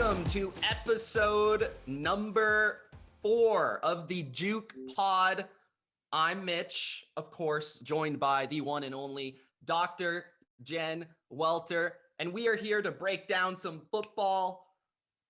Welcome to episode number 4 of the Juke pod. I'm Mitch, of course, joined by the one and only Dr. Jen Welter, and we are here to break down some football.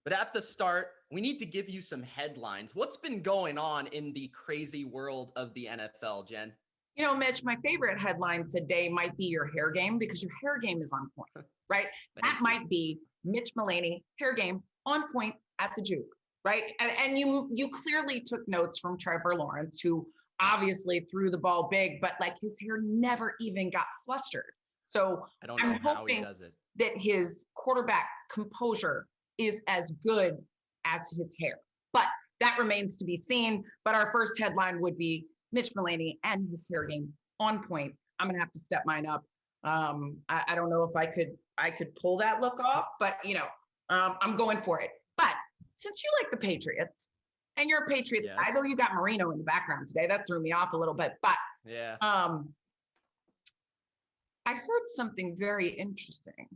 But at the start, we need to give you some headlines. What's been going on in the crazy world of the NFL, Jen? You know, Mitch, my favorite headline today might be your hair game, because your hair game is on point, right? That might be Mitch Mullaney, hair game on point at the Juke, right? And you clearly took notes from Trevor Lawrence, who obviously threw the ball big, but like his hair never even got flustered. So I don't know how he does it. That his quarterback composure is as good as his hair, but that remains to be seen. But our first headline would be Mitch Mullaney and his hair game on point. I'm gonna have to step mine up. I don't know if I could pull that look off, but I'm going for it. But since you like the Patriots and you're a Patriot, yes. I know you got Marino in the background today. That threw me off a little bit, but yeah. I heard something very interesting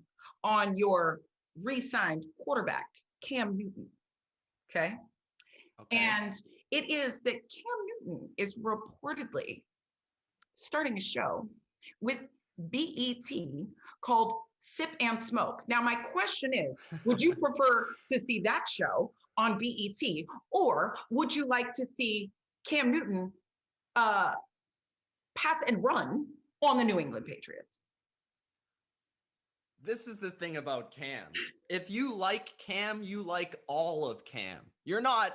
on your re-signed quarterback, Cam Newton. Okay. And it is that Cam Newton is reportedly starting a show with BET called Sip and Smoke. Now, my question is, would you prefer to see that show on BET, or would you like to see Cam Newton pass and run on the New England Patriots? This is the thing about Cam. If you like Cam, you like all of Cam. You're not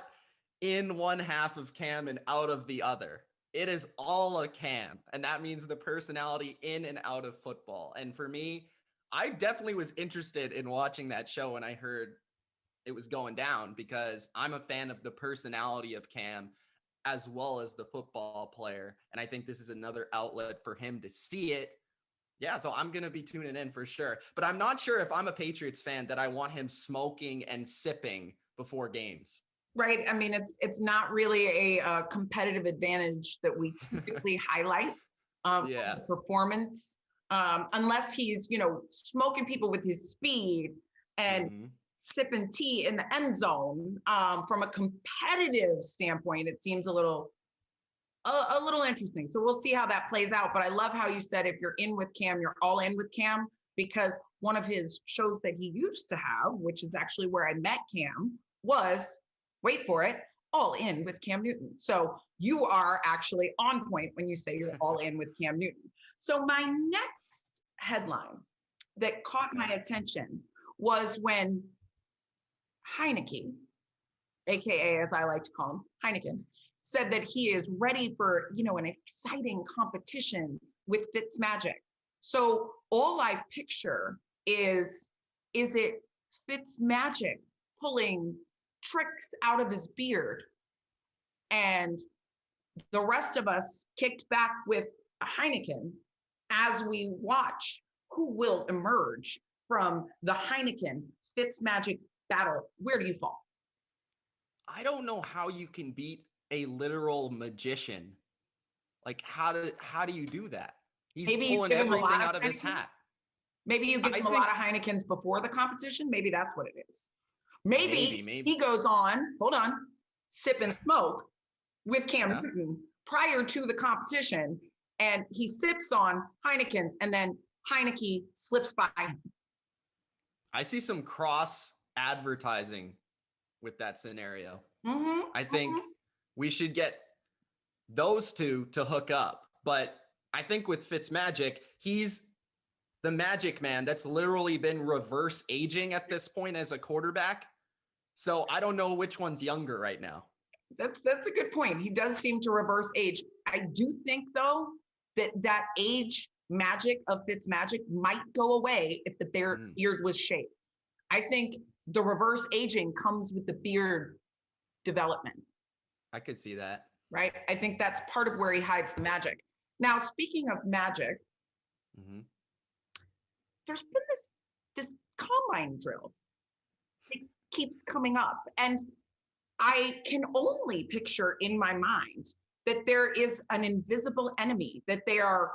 in one half of Cam and out of the other. It is all a Cam, and that means the personality in and out of football. And for me, I definitely was interested in watching that show when I heard it was going down, because I'm a fan of the personality of Cam as well as the football player. And I think this is another outlet for him to see it. Yeah, so I'm going to be tuning in for sure. But I'm not sure if I'm a Patriots fan that I want him smoking and sipping before games. Right. I mean, it's not really a competitive advantage that we typically highlight performance, unless he's, smoking people with his speed and sipping tea in the end zone. From a competitive standpoint, it seems a little interesting. So we'll see how that plays out. But I love how you said if you're in with Cam, you're all in with Cam, because one of his shows that he used to have, which is actually where I met Cam, was, wait for it, All In with Cam Newton. So you are actually on point when you say you're all in with Cam Newton. So my next headline that caught my attention was when Heineke, AKA as I like to call him, Heineken, said that he is ready for, an exciting competition with Fitzmagic. So all I picture is it Fitzmagic pulling tricks out of his beard, and the rest of us kicked back with a Heineken as we watch who will emerge from the Heineken Fitzmagic battle. Where do you fall? I don't know how you can beat a literal magician. Like, how do you do that? He's pulling everything out of his hat. Maybe you give him a lot of Heinekens before the competition. Maybe that's what it is. Maybe he goes on, sip and smoke with Cam Newton prior to the competition, and he sips on Heinekens, and then Heineke slips by him. I see some cross advertising with that scenario. I think we should get those two to hook up. But I think with Fitzmagic, he's the magic man that's literally been reverse aging at this point as a quarterback. So I don't know which one's younger right now. That's a good point. He does seem to reverse age. I do think, though, that age magic of Fitzmagic might go away if the beard was shaved. I think the reverse aging comes with the beard development. I could see that. Right? I think that's part of where he hides the magic. Now, speaking of magic, there's been this combine drill. It keeps coming up. And I can only picture in my mind that there is an invisible enemy, that they are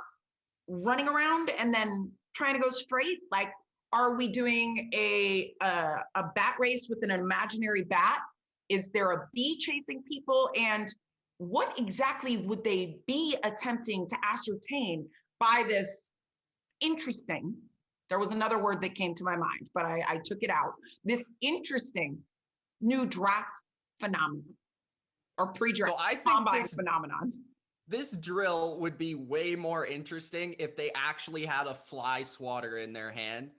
running around and then trying to go straight. Like, Are we doing a bat race with an imaginary bat? Is there a bee chasing people? And what exactly would they be attempting to ascertain by this interesting, there was another word that came to my mind, but I took it out. This interesting new draft phenomenon or pre-draft So I think combine phenomenon. This drill would be way more interesting if they actually had a fly swatter in their hand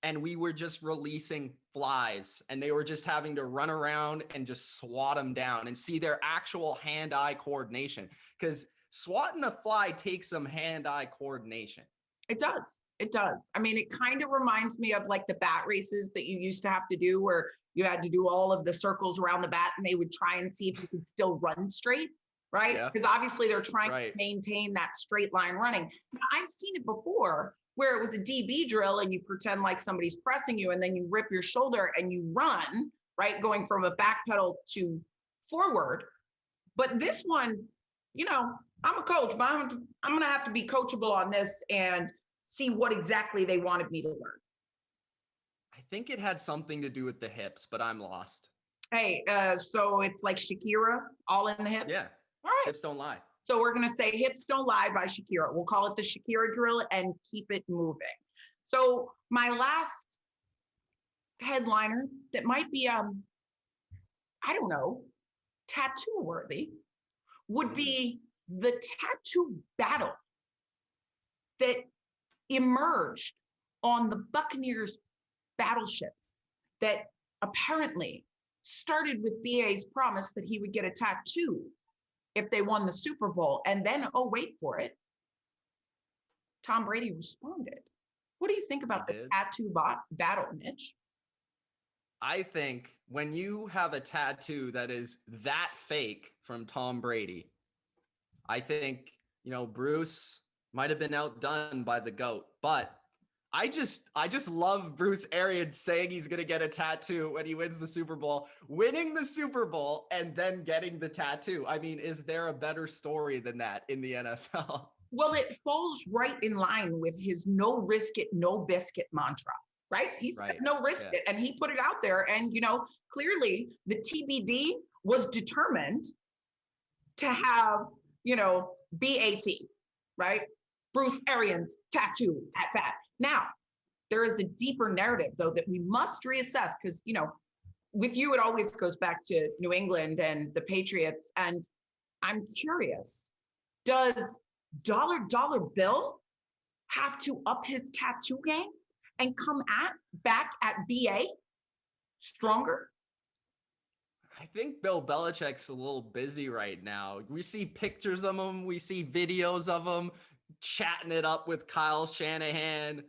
and we were just releasing flies and they were just having to run around and just swat them down and see their actual hand-eye coordination. Because swatting a fly takes some hand-eye coordination. It does. It does. I mean, it kind of reminds me of like the bat races that you used to have to do where you had to do all of the circles around the bat and they would try and see if you could still run straight, right? Because obviously they're trying to maintain that straight line running. I've seen it before where it was a DB drill and you pretend like somebody's pressing you and then you rip your shoulder and you run, right? Going from a back pedal to forward. But this one, you know, I'm a coach, but I'm going to have to be coachable on this and see what exactly they wanted me to learn. I think it had something to do with the hips, but I'm lost. Hey, so it's like Shakira, all in the hip? Yeah. All right. Hips don't lie. So we're going to say Hips Don't Lie by Shakira. We'll call it the Shakira drill and keep it moving. So my last headliner that might be, I don't know, tattoo worthy would be the tattoo battle that emerged on the Buccaneers battleships that apparently started with BA's promise that he would get a tattoo if they won the Super Bowl. And then, oh, wait for it, Tom Brady responded. What do you think about the tattoo battle, Mitch? I think when you have a tattoo that is that fake from Tom Brady, I think, you know, Bruce might have been outdone by the GOAT, but I just love Bruce Arians saying he's going to get a tattoo when he wins the Super Bowl, winning the Super Bowl, and then getting the tattoo. I mean, is there a better story than that in the NFL? Well, it falls right in line with his no risk it, no biscuit mantra, right? He said no risk it, and he put it out there. And, you know, clearly the TBD was determined to have, you know, BAT, right? Bruce Arians tattoo at bat. Now, there is a deeper narrative, though, that we must reassess because, you know, with you, it always goes back to New England and the Patriots. And I'm curious, does Dollar Bill have to up his tattoo game and come back at BA stronger? I think Bill Belichick's a little busy right now. We see pictures of him. We see videos of him chatting it up with Kyle Shanahan,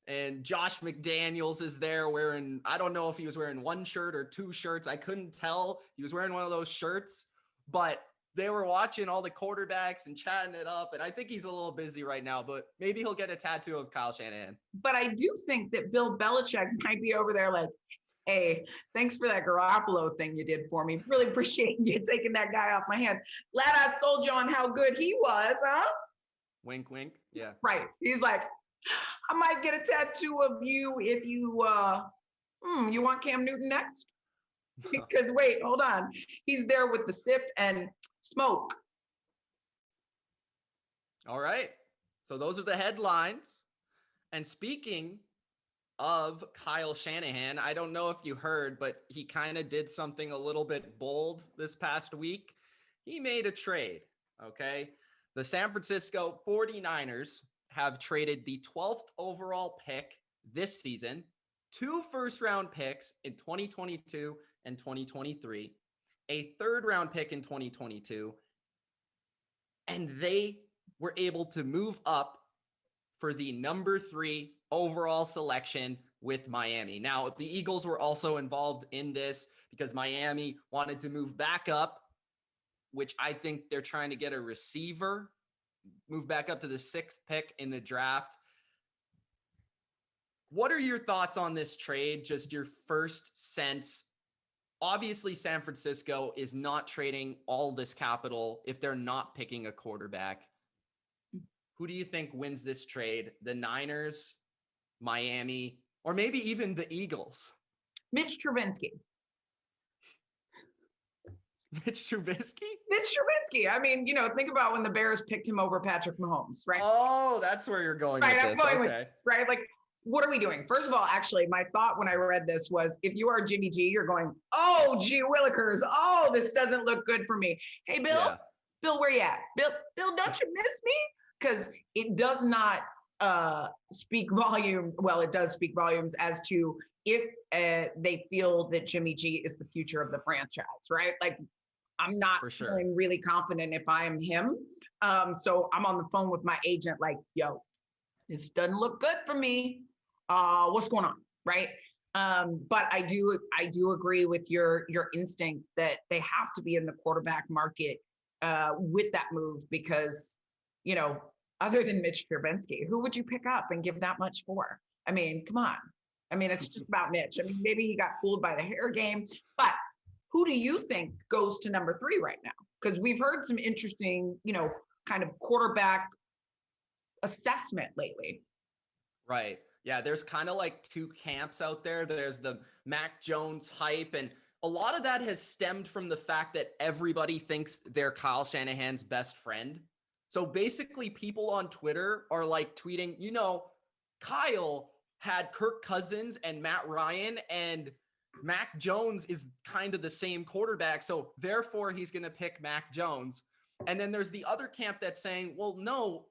and Josh McDaniels is there wearing, I don't know if he was wearing one shirt or two shirts. I couldn't tell. He was wearing one of those shirts, but they were watching all the quarterbacks and chatting it up. And I think he's a little busy right now, but maybe he'll get a tattoo of Kyle Shanahan. But I do think that Bill Belichick might be over there like, hey, thanks for that Garoppolo thing you did for me. Really appreciate you taking that guy off my hand. Glad I sold you on how good he was, huh? Wink, wink. Yeah. Right. He's like, I might get a tattoo of you if you, you want Cam Newton next? Because wait, hold on. He's there with the sip and smoke. All right. So those are the headlines. And speaking of Kyle Shanahan, I don't know if you heard, but he kind of did something a little bit bold this past week. He made a trade, okay? The San Francisco 49ers have traded the 12th overall pick this season, 2 first-round picks in 2022 and 2023, a third-round pick in 2022, and they were able to move up for the number 3 overall selection with Miami. Now, the Eagles were also involved in this because Miami wanted to move back up, which I think they're trying to get a receiver, move back up to the 6th pick in the draft. What are your thoughts on this trade? Just your first sense. Obviously, San Francisco is not trading all this capital if they're not picking a quarterback. Who do you think wins this trade? The Niners, Miami, Or maybe even the Eagles. Mitch Trubisky. Mitch Trubisky? Mitch Trubisky. I mean, think about when the Bears picked him over Patrick Mahomes, right? Oh, that's where you're going right, with I'm this. going okay. with this, right? Like, what are we doing? First of all, actually, my thought when I read this was, if you are Jimmy G, you're going, oh, gee willikers. Oh, this doesn't look good for me. Hey, Bill, Yeah. Bill, where you at? Bill, don't you miss me? Because it does not speak volume. Well, it does speak volumes as to if they feel that Jimmy G is the future of the franchise, right? Like, I'm not For sure. feeling really confident if I am him. So I'm on the phone with my agent, like, yo, this doesn't look good for me. What's going on, right? But I do agree with your instincts that they have to be in the quarterback market with that move because, other than Mitch Trubisky, who would you pick up and give that much for? I mean, come on. I mean, it's just about Mitch. I mean, maybe he got fooled by the hair game, but who do you think goes to number 3 right now? Because we've heard some interesting, kind of quarterback assessment lately. Right. Yeah, there's kind of like 2 camps out there. There's the Mac Jones hype, and a lot of that has stemmed from the fact that everybody thinks they're Kyle Shanahan's best friend. So basically, people on Twitter are like tweeting, Kyle had Kirk Cousins and Matt Ryan, and Mac Jones is kind of the same quarterback. So therefore, he's going to pick Mac Jones. And then there's the other camp that's saying, well, no,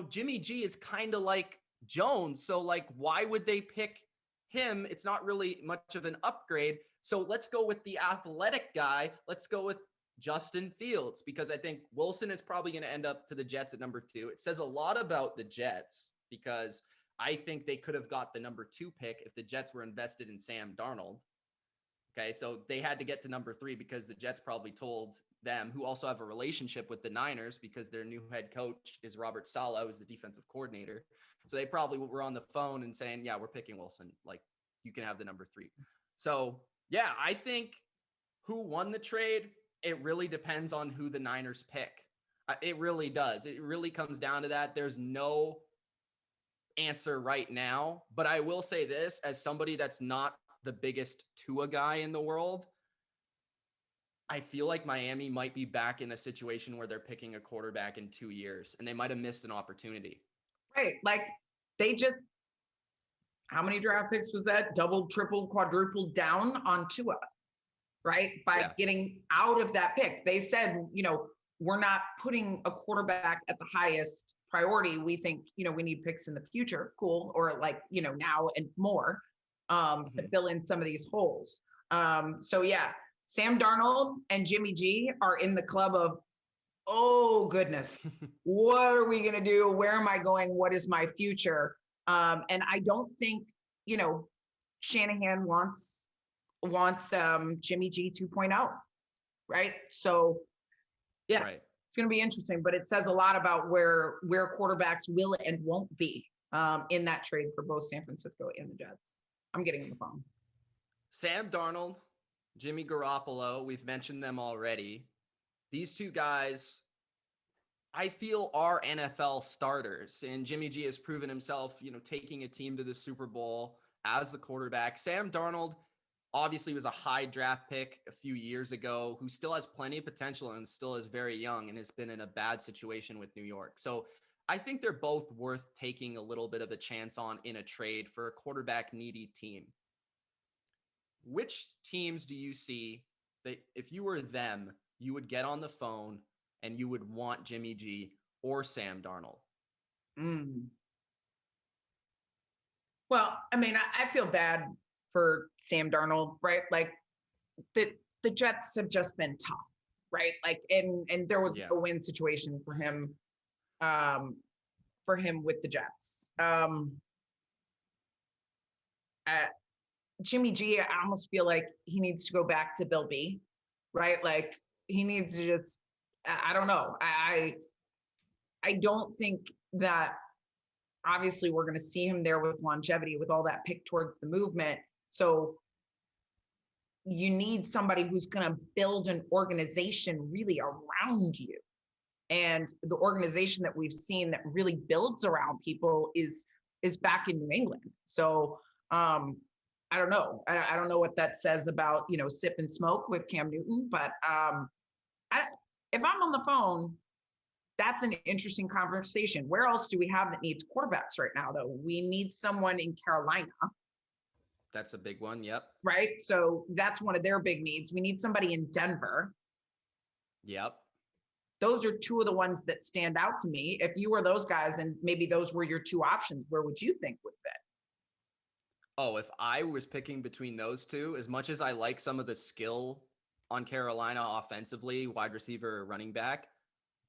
Jimmy G is kind of like Jones. So like, why would they pick him? It's not really much of an upgrade. So let's go with the athletic guy. Let's go with Justin Fields, because I think Wilson is probably going to end up to the Jets at number 2. It says a lot about the Jets because I think they could have got the number 2 pick if the Jets were invested in Sam Darnold. Okay, so they had to get to number 3 because the Jets probably told them, who also have a relationship with the Niners because their new head coach is Robert Saleh, who's the defensive coordinator. So they probably were on the phone and saying, yeah, we're picking Wilson. Like, you can have the number 3. So, yeah, I think who won the trade, it really depends on who the Niners pick. It really does. It really comes down to that. There's no answer right now. But I will say this, as somebody that's not the biggest Tua guy in the world, I feel like Miami might be back in a situation where they're picking a quarterback in 2 years and they might have missed an opportunity. Right. Like how many draft picks was that? Double, triple, quadruple down on Tua, right? By getting out of that pick. They said, we're not putting a quarterback at the highest priority. We think, we need picks in the future. Cool. Or like, now and more to fill in some of these holes. So yeah, Sam Darnold and Jimmy G are in the club of, oh goodness, what are we going to do? Where am I going? What is my future? And I don't think, Shanahan wants Jimmy G 2.0, right? So yeah, right. It's going to be interesting, but it says a lot about where quarterbacks will and won't be in that trade for both San Francisco and the Jets. I'm getting on the phone. Sam Darnold, Jimmy Garoppolo, we've mentioned them already. These 2 guys, I feel, are NFL starters, and Jimmy G has proven himself, taking a team to the Super Bowl as the quarterback. Sam Darnold obviously was a high draft pick a few years ago, who still has plenty of potential and still is very young and has been in a bad situation with New York. So I think they're both worth taking a little bit of a chance on in a trade for a quarterback needy team. Which teams do you see that if you were them, you would get on the phone and you would want Jimmy G or Sam Darnold? Well, I mean, I feel bad for Sam Darnold, right? Like the Jets have just been tough, right? Like, and there was a win situation for him with the Jets. Jimmy G, I almost feel like he needs to go back to Bill B, right? Like he needs to just, I don't know. I don't think that obviously we're going to see him there with longevity, with all that pick towards the movement. So you need somebody who's going to build an organization really around you. And the organization that we've seen that really builds around people is back in New England. So I don't know. I don't know what that says about, sip and smoke with Cam Newton, but if I'm on the phone, that's an interesting conversation. Where else do we have that needs quarterbacks right now, though? We need someone in Carolina. That's a big one. Yep. Right. So that's one of their big needs. We need somebody in Denver. Yep. Those are two of the ones that stand out to me. If you were those guys and maybe those were your two options, where would you think would fit? Oh, if I was picking between those two, as much as I like some of the skill on Carolina offensively, wide receiver, running back,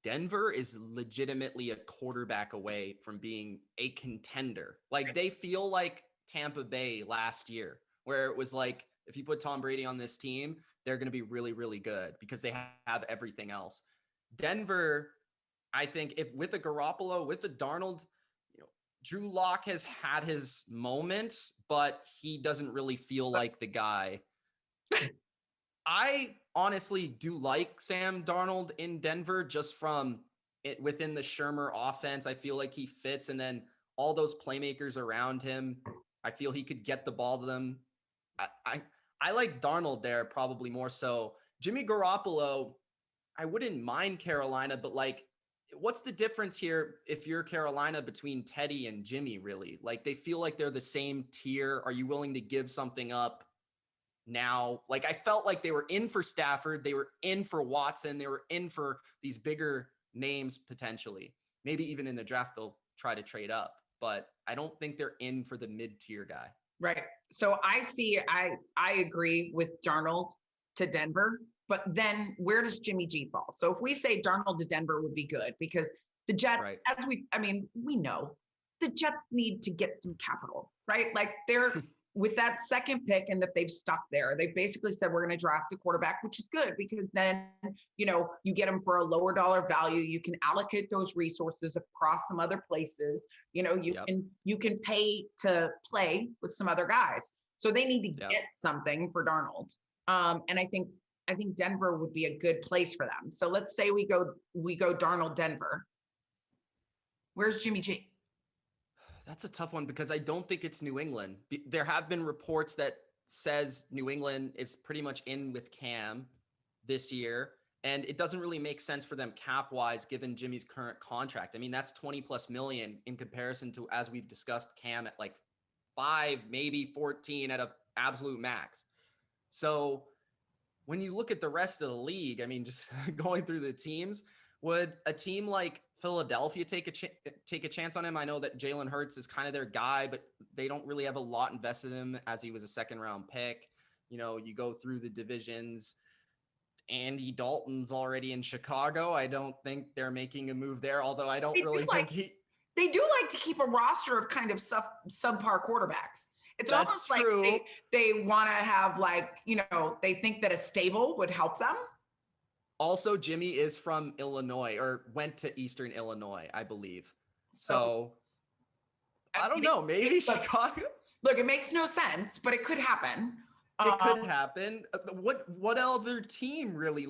Denver is legitimately a quarterback away from being a contender. Like they feel like Tampa Bay last year, where it was like, if you put Tom Brady on this team, they're going to be really, really good because they have everything else. Denver, I think if with the Garoppolo, with the Darnold, Drew Lock has had his moments, but he doesn't really feel like the guy. I honestly do like Sam Darnold in Denver just from it within the Shermer offense. I feel like he fits. And then all those playmakers around him, I feel he could get the ball to them. I like Darnold there probably more so. Jimmy Garoppolo, I wouldn't mind Carolina, but like, what's the difference here if you're Carolina between Teddy and Jimmy, really? Like, they feel like they're the same tier. Are you willing to give something up now? Like, I felt like they were in for Stafford. They were in for Watson. They were in for these bigger names potentially. Maybe even in the draft, they'll try to trade up. But I don't think they're in for the mid-tier guy. Right. So I agree with Darnold to Denver, but then where does Jimmy G fall? So if we say Darnold to Denver would be good because the Jets, right. we know the Jets need to get some capital, right? Like they're with that second pick and that they've stuck there. They basically said, we're going to draft a quarterback, which is good because then, you get them for a lower dollar value. You can allocate those resources across some other places. You can pay to play with some other guys. So they need to get something for Darnold. And I think Denver would be a good place for them. So let's say we go Darnold Denver. Where's Jimmy G? That's a tough one because I don't think it's New England. There have been reports that says New England is pretty much in with Cam this year, and it doesn't really make sense for them cap-wise given Jimmy's current contract. I mean, that's 20 plus million in comparison to, as we've discussed, Cam at like 5, maybe 14 at an absolute max. So when you look at the rest of the league, I mean, just going through the teams, would a team like Philadelphia take a chance on him? I know that Jalen Hurts is kind of their guy, but they don't really have a lot invested in him as he was a second-round pick. You go through the divisions. Andy Dalton's already in Chicago. I don't think they're making a move there, although I don't really think they do like to keep a roster of kind of subpar quarterbacks. It's That's almost true. Like they want to have they think that a stable would help them. Also, Jimmy is from Illinois or went to Eastern Illinois, I believe. So I don't know. Maybe Chicago. Look, it makes no sense, but it could happen. It could happen. What other team really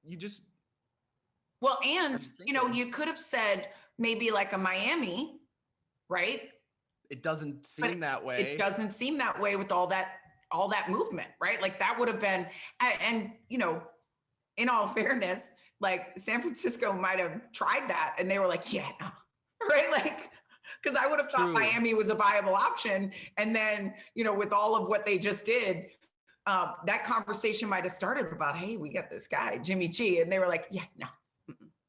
you just? Well, and you could have said maybe like a Miami, right? It doesn't seem that way. It doesn't seem that way with all that movement, right? Like that would have been, and in all fairness, like San Francisco might have tried that and they were like, yeah, no. Right? Like, because I would have thought Miami was a viable option. And then, with all of what they just did, that conversation might have started about, hey, we got this guy, Jimmy G. And they were like, yeah, no.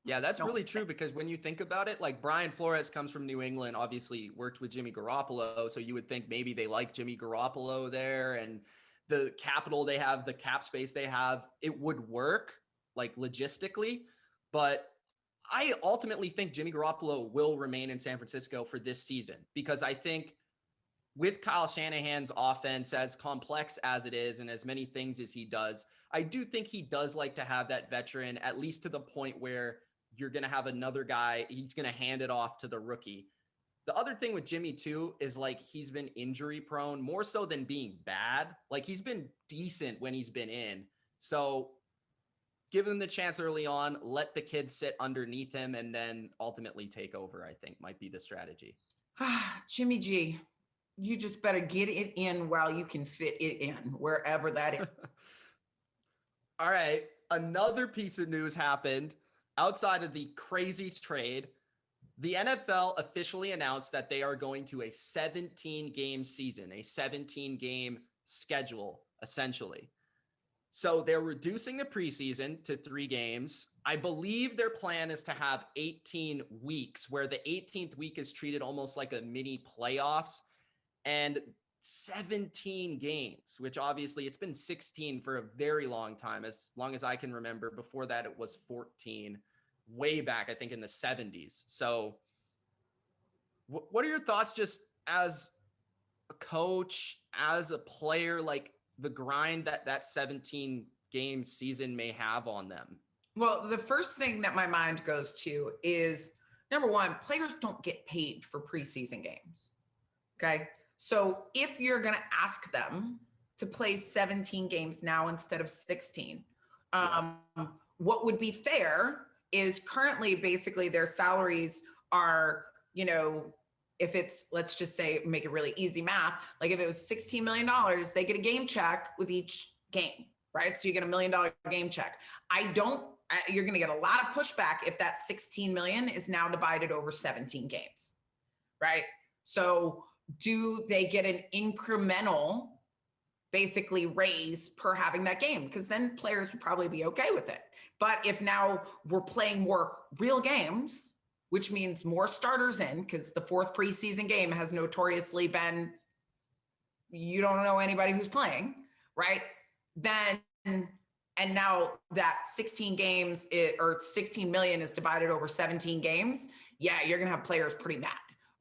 Yeah, that's really true because when you think about it, like Brian Flores comes from New England, obviously worked with Jimmy Garoppolo. So you would think maybe they like Jimmy Garoppolo there and the capital they have, the cap space they have, it would work like logistically. But I ultimately think Jimmy Garoppolo will remain in San Francisco for this season because I think with Kyle Shanahan's offense, as complex as it is and as many things as he does, I do think he does like to have that veteran, at least to the point where you're going to have another guy. He's going to hand it off to the rookie. The other thing with Jimmy too, is like, he's been injury prone more so than being bad. Like he's been decent when he's been in. So give him the chance early on, let the kid sit underneath him and then ultimately take over, I think might be the strategy. Jimmy G. you just better get it in while you can fit it in, wherever that is. All right. Another piece of news happened outside of the crazy trade. The NFL officially announced that they are going to a 17-game season, a 17-game schedule, essentially. So they're reducing the preseason to 3 games. I believe their plan is to have 18 weeks, where the 18th week is treated almost like a mini playoffs, and 17 games, which obviously it's been 16 for a very long time, as long as I can remember. Before that, it was 14, way back, I think, in the 70s. So what are your thoughts, just as a coach, as a player, like the grind that 17 game season may have on them? Well, the first thing that my mind goes to is, number one, players don't get paid for preseason games. Okay. So if you're going to ask them to play 17 games now instead of 16, what would be fair is currently basically their salaries are, if it's, let's just say, make it really easy math, like if it was $16 million, they get a game check with each game, right? So you get $1 million game check. You're going to get a lot of pushback if that 16 million is now divided over 17 games, right? So do they get an incremental basically raise per having that game? Because then players would probably be okay with it. But if now we're playing more real games, which means more starters in, because the 4th preseason game has notoriously been, you don't know anybody who's playing, right? Then, and now that 16 games or 16 million is divided over 17 games, yeah, you're gonna have players pretty mad,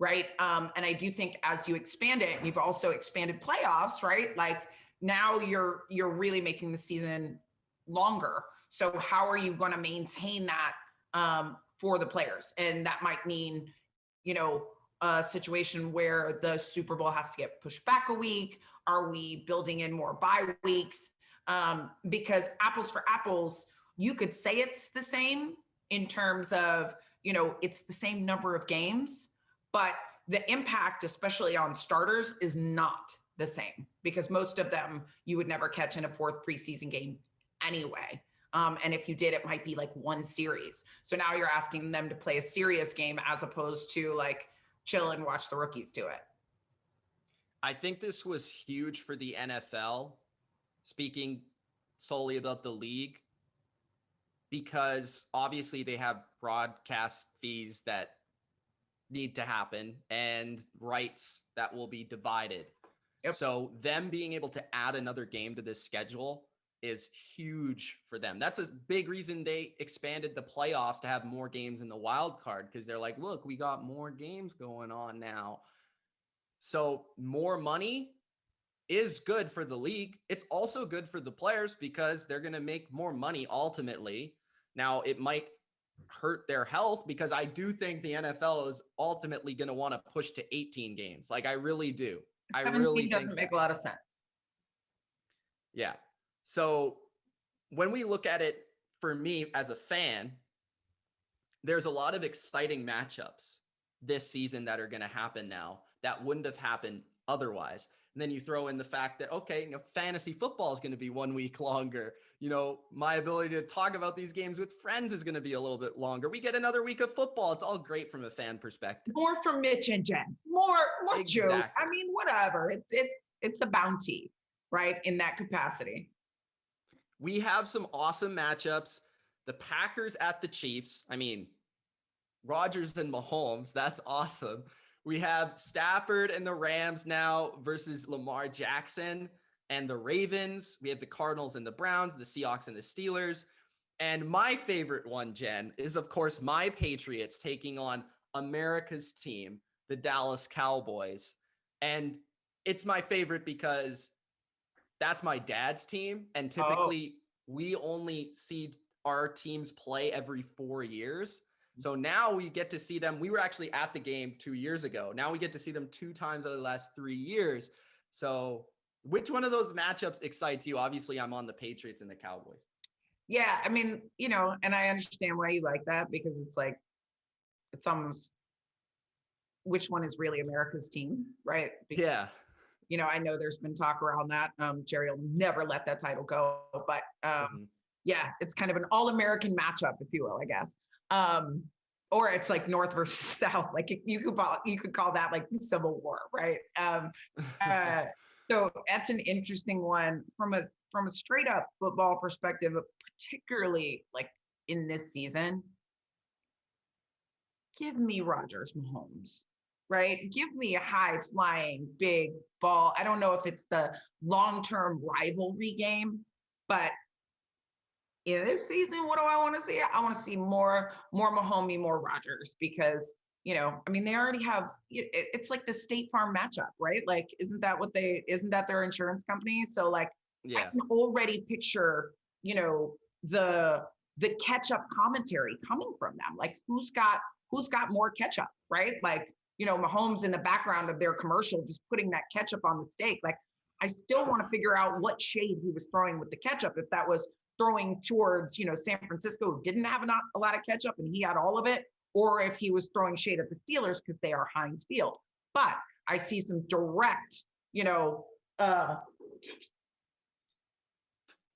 right? And I do think as you expand it, and you've also expanded playoffs, right? Like now you're really making the season longer. So how are you going to maintain that for the players? And that might mean, a situation where the Super Bowl has to get pushed back a week. Are we building in more bye weeks? Because apples for apples, you could say it's the same in terms of, it's the same number of games, but the impact, especially on starters, is not the same, because most of them you would never catch in a 4th preseason game anyway. And if you did, it might be like one series. So now you're asking them to play a serious game as opposed to like chill and watch the rookies do it. I think this was huge for the NFL, speaking solely about the league, because obviously they have broadcast fees that need to happen and rights that will be divided. Yep. So them being able to add another game to this schedule is huge for them. That's a big reason they expanded the playoffs to have more games in the wild card, because they're like, look, we got more games going on now. So more money is good for the league. It's also good for the players because they're going to make more money ultimately. Now, it might hurt their health, because I do think the NFL is ultimately going to want to push to 18 games. Like I really do. 17 doesn't make a lot of sense. Yeah. So when we look at it, for me as a fan, there's a lot of exciting matchups this season that are going to happen now that wouldn't have happened otherwise. And then you throw in the fact that, okay, fantasy football is going to be 1 week longer. My ability to talk about these games with friends is going to be a little bit longer. We get another week of football. It's all great from a fan perspective. More from Mitch and Jen. More Juke. I mean, whatever. It's a bounty, right? In that capacity. We have some awesome matchups. The Packers at the Chiefs. I mean, Rodgers and Mahomes. That's awesome. We have Stafford and the Rams now versus Lamar Jackson and the Ravens. We have the Cardinals and the Browns, the Seahawks and the Steelers. And my favorite one, Jen, is of course my Patriots taking on America's team, the Dallas Cowboys. And it's my favorite because that's my dad's team. And typically we only see our teams play every 4 years. So now we get to see them. We were actually at the game 2 years ago. Now we get to see them 2 times out of the last 3 years. So which one of those matchups excites you? Obviously, I'm on the Patriots and the Cowboys. Yeah, I mean, and I understand why you like that, because it's like, it's almost which one is really America's team, right? Because, Yeah. I know there's been talk around that. Jerry will never let that title go, but yeah, it's kind of an all-American matchup, if you will, I guess. Or it's like North versus South. Like you could call that like the Civil War, right? So that's an interesting one from a straight up football perspective, particularly like in this season. Give me Rodgers Mahomes, right? Give me a high flying big ball. I don't know if it's the long-term rivalry game, but in this season, what do I want to see? I want to see more Mahomes, more Rodgers, because they already have. It's like the State Farm matchup, right? Like, isn't that their insurance company? So like, I can already picture, the catch-up commentary coming from them. Like, who's got more ketchup, right? Like, Mahomes in the background of their commercial, just putting that ketchup on the steak. Like, I still want to figure out what shade he was throwing with the ketchup. If that was throwing towards, San Francisco, who didn't have a lot of ketchup and he had all of it, or if he was throwing shade at the Steelers because they are Heinz Field. But I see some direct,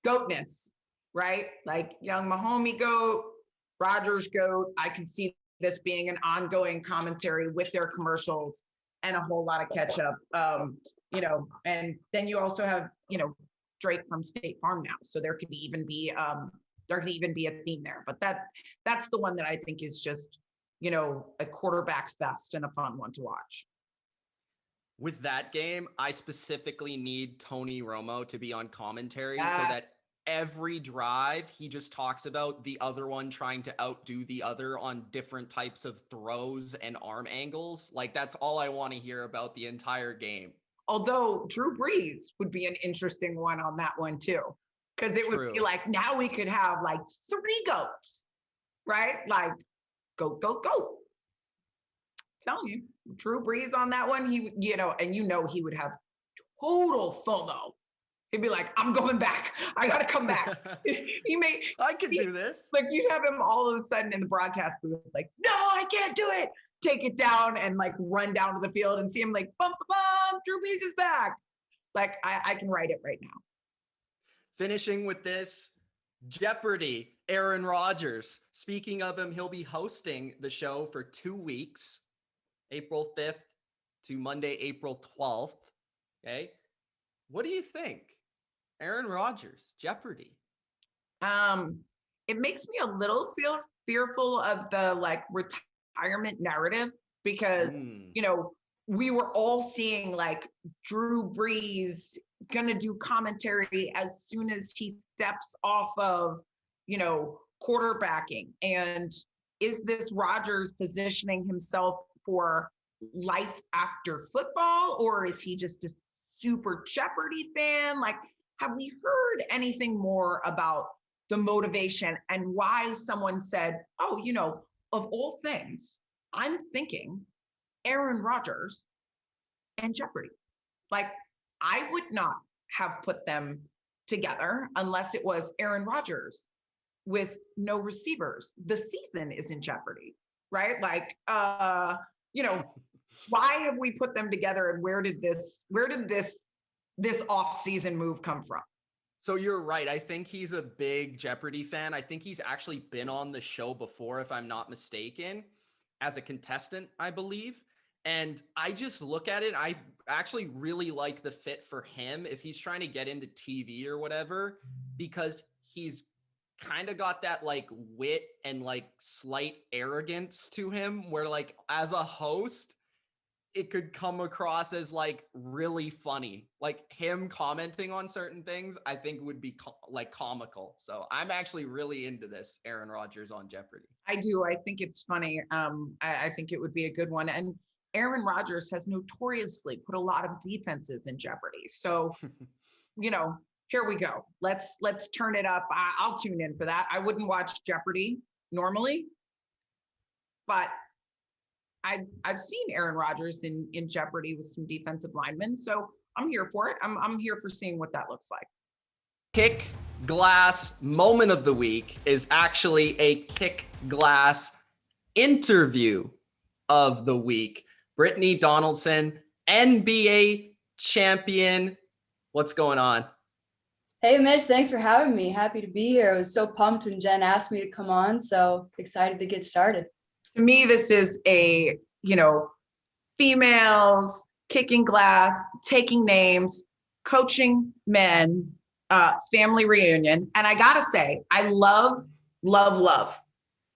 goatness, right? Like young Mahomes goat, Rodgers goat. I could see this being an ongoing commentary with their commercials and a whole lot of ketchup. And then you also have, Drake from State Farm now. So there could even be a theme there. But that's the one that I think is just, a quarterback fest and a fun one to watch. With that game, I specifically need Tony Romo to be on commentary so that every drive he just talks about the other one trying to outdo the other on different types of throws and arm angles. Like, that's all I want to hear about the entire game. Although Drew Brees would be an interesting one on that one too, because it would be like, now we could have like 3 goats, right? Like goat. Telling you, Drew Brees on that one, he would have total FOMO. He'd be like, I'm going back. I got to come back. I can do this. Like, you'd have him all of a sudden in the broadcast booth, like, no, I can't do it. Take it down and like run down to the field and see him like, bum, bum, bum, Drew Brees is back. Like, I can write it right now. Finishing with this, Jeopardy, Aaron Rodgers. Speaking of him, he'll be hosting the show for 2 weeks, April 5th to Monday, April 12th. Okay. What do you think? Aaron Rodgers, Jeopardy. It makes me a little fearful of the like retirement narrative, because we were all seeing like Drew Brees gonna do commentary as soon as he steps off of quarterbacking, and is this Rodgers positioning himself for life after football, or is he just a super Jeopardy fan? Like, have we heard anything more about the motivation and why someone said, oh, of all things, I'm thinking Aaron Rodgers and Jeopardy? Like, I would not have put them together unless it was Aaron Rodgers with no receivers. The season is in jeopardy, right? Like, why have we put them together, and where did this off-season move come from? So you're right. I think he's a big Jeopardy fan. I think he's actually been on the show before, if I'm not mistaken, as a contestant, I believe. And I just look at it. I actually really like the fit for him if he's trying to get into TV or whatever, because he's kind of got that like wit and like slight arrogance to him, where like as a host, it could come across as like really funny. Like him commenting on certain things, I think would be like comical. So I'm actually really into this Aaron Rodgers on Jeopardy. I do. I think it's funny. I think it would be a good one. And Aaron Rodgers has notoriously put a lot of defenses in jeopardy. So, here we go. Let's turn it up. I'll tune in for that. I wouldn't watch Jeopardy normally, but I've seen Aaron Rodgers in Jeopardy with some defensive linemen. So I'm here for it. I'm here for seeing what that looks like. Kick glass moment of the week is actually a kick glass interview of the week. Brittni Donaldson, NBA champion. What's going on? Hey, Mitch, thanks for having me. Happy to be here. I was so pumped when Jen asked me to come on, so excited to get started. To me, this is a, females kicking glass, taking names, coaching men, family reunion. And I gotta say, I love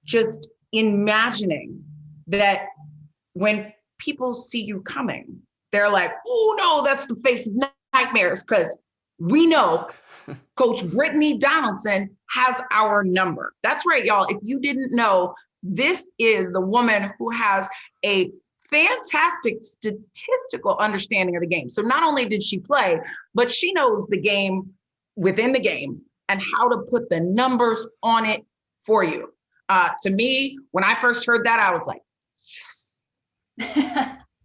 just imagining that when people see you coming, they're like, oh no, that's the face of nightmares, because we know Coach Brittni Donaldson has our number. That's right, y'all. If you didn't know, this is the woman who has a fantastic statistical understanding of the game. So not only did she play, but she knows the game within the game and how to put the numbers on it for you. To me, when I first heard that, I was like, yes.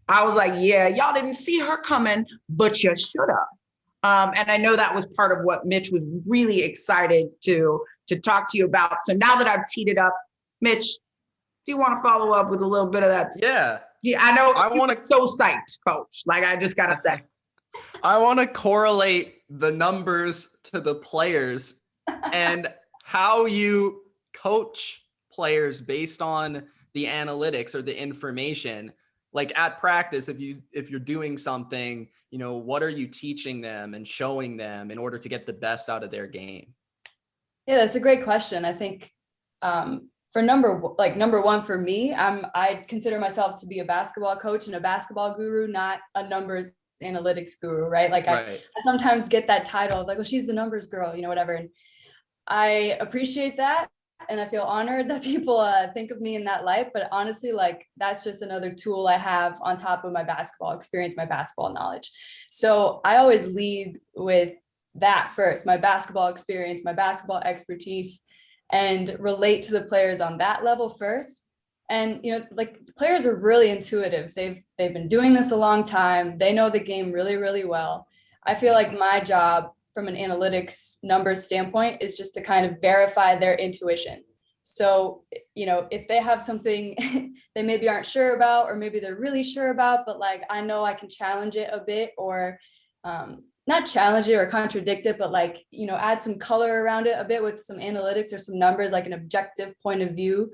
I was like, yeah, y'all didn't see her coming, but you should have. And I know that was part of what Mitch was really excited to talk to you about. So now that I've teed it up, Mitch, do you want to follow up with a little bit of that? Yeah, I know. I want to so psyched, Coach. Like, I just gotta say, I want to correlate the numbers to the players and how you coach players based on the analytics or the information. Like at practice, if you're doing something, what are you teaching them and showing them in order to get the best out of their game? Yeah, that's a great question. I think for number one for me, I consider myself to be a basketball coach and a basketball guru, not a numbers analytics guru, right? Like right. I sometimes get that title of like, well, she's the numbers girl, whatever. And I appreciate that. And I feel honored that people think of me in that light. But honestly, like that's just another tool I have on top of my basketball experience, my basketball knowledge. So I always lead with that first, my basketball experience, my basketball expertise, and relate to the players on that level first. And, like the players are really intuitive. They've been doing this a long time. They know the game really, really well. I feel like my job from an analytics numbers standpoint is just to kind of verify their intuition. So, if they have something they maybe aren't sure about, or maybe they're really sure about, but like, I know I can challenge it a bit, or not challenge it or contradict it, but like, add some color around it a bit with some analytics or some numbers, like an objective point of view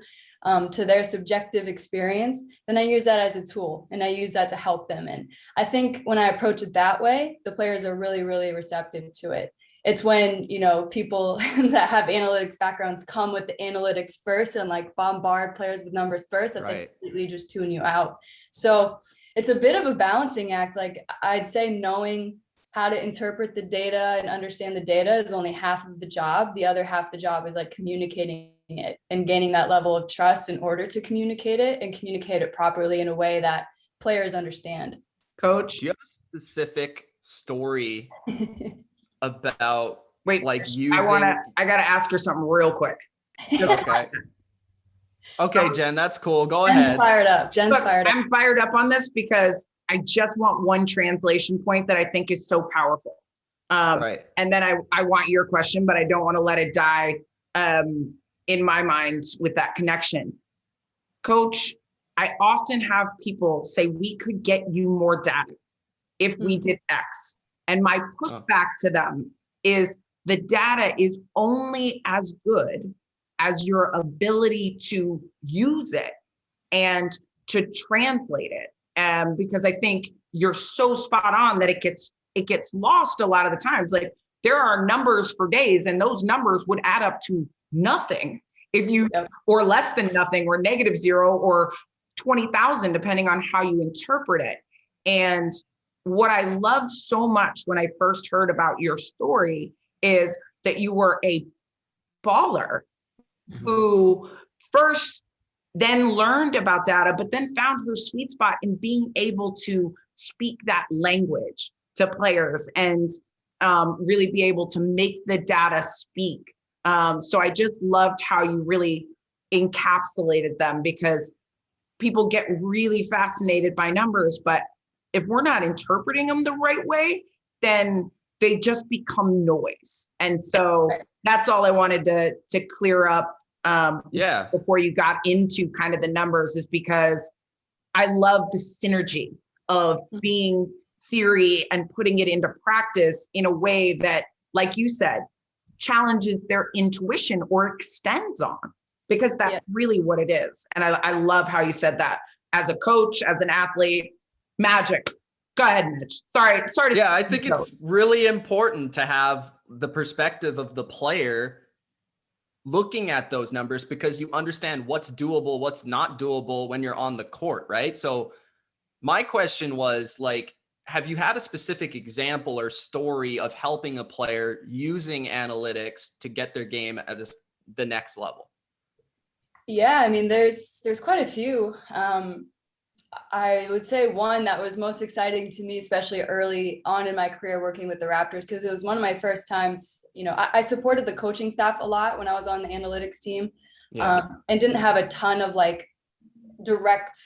to their subjective experience, then I use that as a tool and I use that to help them. And I think when I approach it that way, the players are really, really receptive to it. It's when, people that have analytics backgrounds come with the analytics first and like bombard players with numbers first, that they completely just tune you out. So it's a bit of a balancing act. Like I'd say knowing how to interpret the data and understand the data is only half of the job. The other half of the job is like communicating it and gaining that level of trust in order to communicate it and communicate it properly in a way that players understand. Coach, do you have a specific story about using? I gotta ask her something real quick. Okay, Jen, that's cool. Go ahead. Jen's fired up. I'm fired up on this because I just want one translation point that I think is so powerful. And then I want your question, but I don't want to let it die in my mind with that connection. Coach, I often have people say, we could get you more data if we did X. And my pushback to them is the data is only as good as your ability to use it and to translate it. Because I think you're so spot on that it gets lost a lot of the times. Like there are numbers for days and those numbers would add up to nothing if you, or less than nothing, or -0 or 20,000, depending on how you interpret it. And what I loved so much when I first heard about your story is that you were a baller who first then learned about data, but then found her sweet spot in being able to speak that language to players and really be able to make the data speak. So I just loved how you really encapsulated them, because people get really fascinated by numbers, but if we're not interpreting them the right way, then they just become noise. And so that's all I wanted to clear up before you got into kind of the numbers, is because I love the synergy of being theory and putting it into practice in a way that, like you said, challenges their intuition or extends on, because that's really what it is. And I love how you said that as a coach, as an athlete. Magic. Go ahead, Mitch. Sorry. Yeah, I think it's really important to have the perspective of the player looking at those numbers, because you understand what's doable, what's not doable when you're on the court, right? So my question was, like, have you had a specific example or story of helping a player using analytics to get their game at the next level? Yeah, I mean, there's quite a few. I would say one that was most exciting to me, especially early on in my career working with the Raptors, because it was one of my first times. I supported the coaching staff a lot when I was on the analytics team, and didn't have a ton of like direct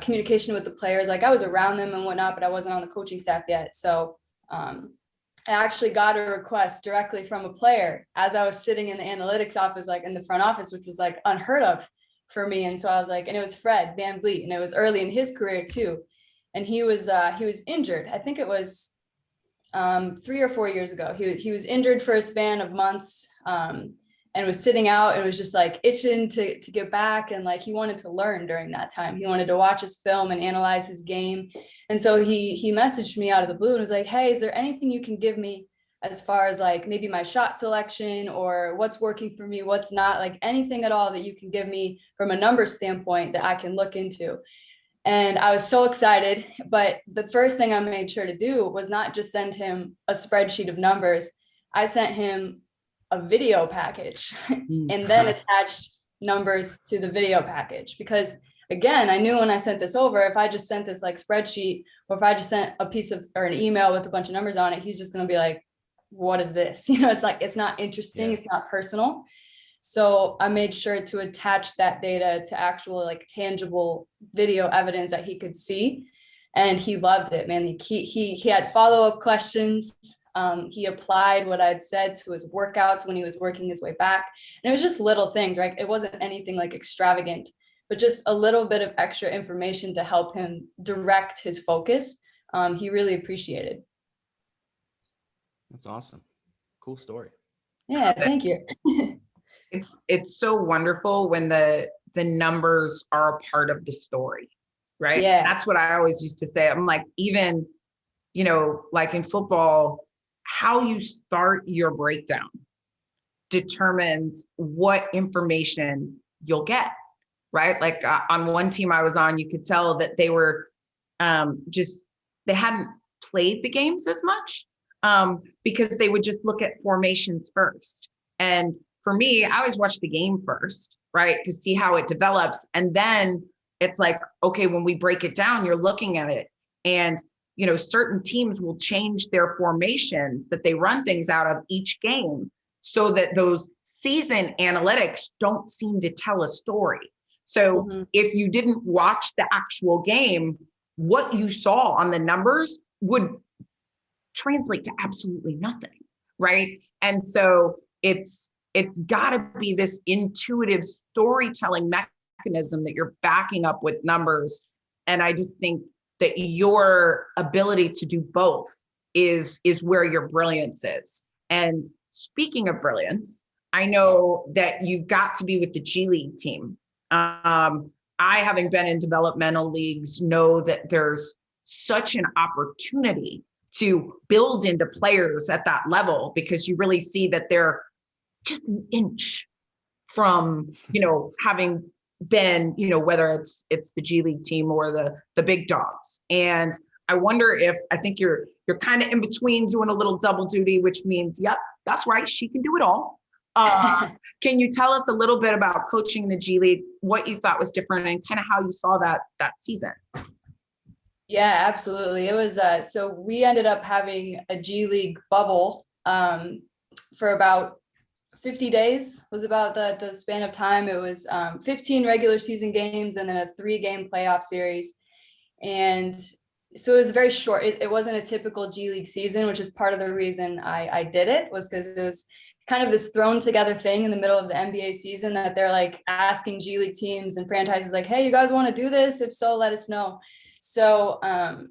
communication with the players. Like, I was around them and whatnot, but I wasn't on the coaching staff yet. So I actually got a request directly from a player as I was sitting in the analytics office, like in the front office, which was like unheard of for me. And so I was like, and it was Fred VanVleet, and it was early in his career too. And he was injured. I think it was 3 or 4 years ago. He was injured for a span of months, and was sitting out, and was just like itching to get back. And like, he wanted to learn during that time. He wanted to watch his film and analyze his game. And so he messaged me out of the blue and was like, hey, is there anything you can give me as far as like maybe my shot selection or what's working for me, what's not, like anything at all that you can give me from a numbers standpoint that I can look into. And I was so excited. But the first thing I made sure to do was not just send him a spreadsheet of numbers. I sent him a video package and then attached numbers to the video package, because again, I knew when I sent this over, if I just sent this like spreadsheet, or if I just sent a piece of, or an email with a bunch of numbers on it, he's just going to be like, what is this? It's like, it's not interesting. It's not personal. So I made sure to attach that data to actual like tangible video evidence that he could see. And he loved it, man. He had follow-up questions. He applied what I'd said to his workouts when he was working his way back. And it was just little things, right? It wasn't anything like extravagant, but just a little bit of extra information to help him direct his focus. He really appreciated. That's awesome. Cool story. Yeah, thank you. It's so wonderful when the numbers are a part of the story, right? Yeah. That's what I always used to say. I'm like, even, like in football, how you start your breakdown determines what information you'll get, right? Like on one team I was on, you could tell that they were they hadn't played the games as much, because they would just look at formations first. And for me, I always watch the game first, right? To see how it develops. And then it's like, okay, when we break it down, you're looking at it. And, certain teams will change their formations that they run things out of each game, so that those season analytics don't seem to tell a story. So if you didn't watch the actual game, what you saw on the numbers would translate to absolutely nothing, right? And so it's got to be this intuitive storytelling mechanism that you're backing up with numbers. And I just think that your ability to do both is where your brilliance is. And speaking of brilliance, I know that you got to be with the G League team. I, having been in developmental leagues, know that there's such an opportunity to build into players at that level, because you really see that they're just an inch from, having been, whether it's the G League team or the big dogs. And I wonder if, I think you're kind of in between doing a little double duty, which means, yep, that's right, she can do it all. Can you tell us a little bit about coaching in the G League, what you thought was different, and kind of how you saw that season? Yeah, absolutely. It was, so we ended up having a G League bubble for about 50 days was about the span of time. It was 15 regular season games and then a 3-game playoff series. And so it was very short. It wasn't a typical G League season, which is part of the reason I did it, was because it was kind of this thrown together thing in the middle of the NBA season that they're like asking G League teams and franchises like, hey, you guys want to do this? If so, let us know. So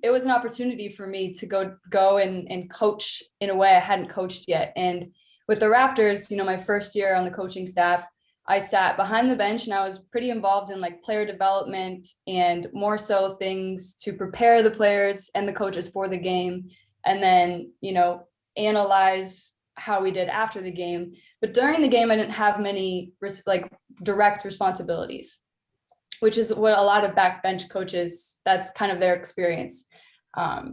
it was an opportunity for me to go and coach in a way I hadn't coached yet. And with the Raptors, you know, my first year on the coaching staff, I sat behind the bench and I was pretty involved in like player development and more so things to prepare the players and the coaches for the game. And then, you know, analyze how we did after the game. But during the game, I didn't have many like direct responsibilities, which is what a lot of backbench coaches, that's kind of their experience.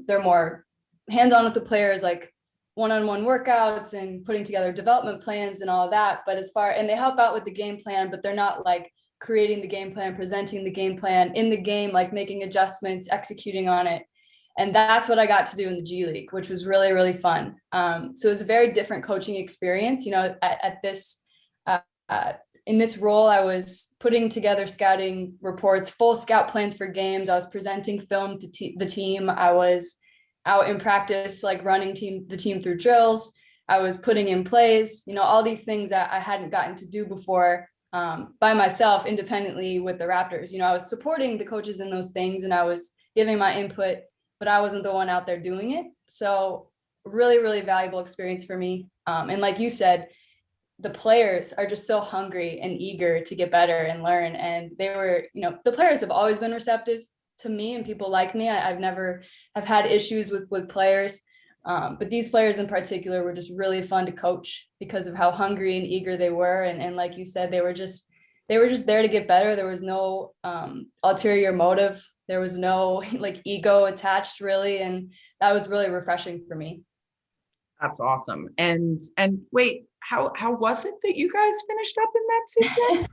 They're more hands-on with the players, like one-on-one workouts and putting together development plans and all of that. But and they help out with the game plan, but they're not like creating the game plan, presenting the game plan in the game, like making adjustments, executing on it. And that's what I got to do in the G League, which was really, really fun. So it was a very different coaching experience. You know, in this role, I was putting together scouting reports, full scout plans for games. I was presenting film to the team. I was out in practice, like running the team through drills. I was putting in plays, you know, all these things that I hadn't gotten to do before by myself independently with the Raptors. You know, I was supporting the coaches in those things and I was giving my input, but I wasn't the one out there doing it. So really, really valuable experience for me. And like you said, the players are just so hungry and eager to get better and learn. And they were, you know, the players have always been receptive to me and people like me. I've had issues with players. But these players in particular were just really fun to coach because of how hungry and eager they were. And like you said, they were just there to get better. There was no ulterior motive. There was no like ego attached really. And that was really refreshing for me. That's awesome. And wait, how was it that you guys finished up in that season?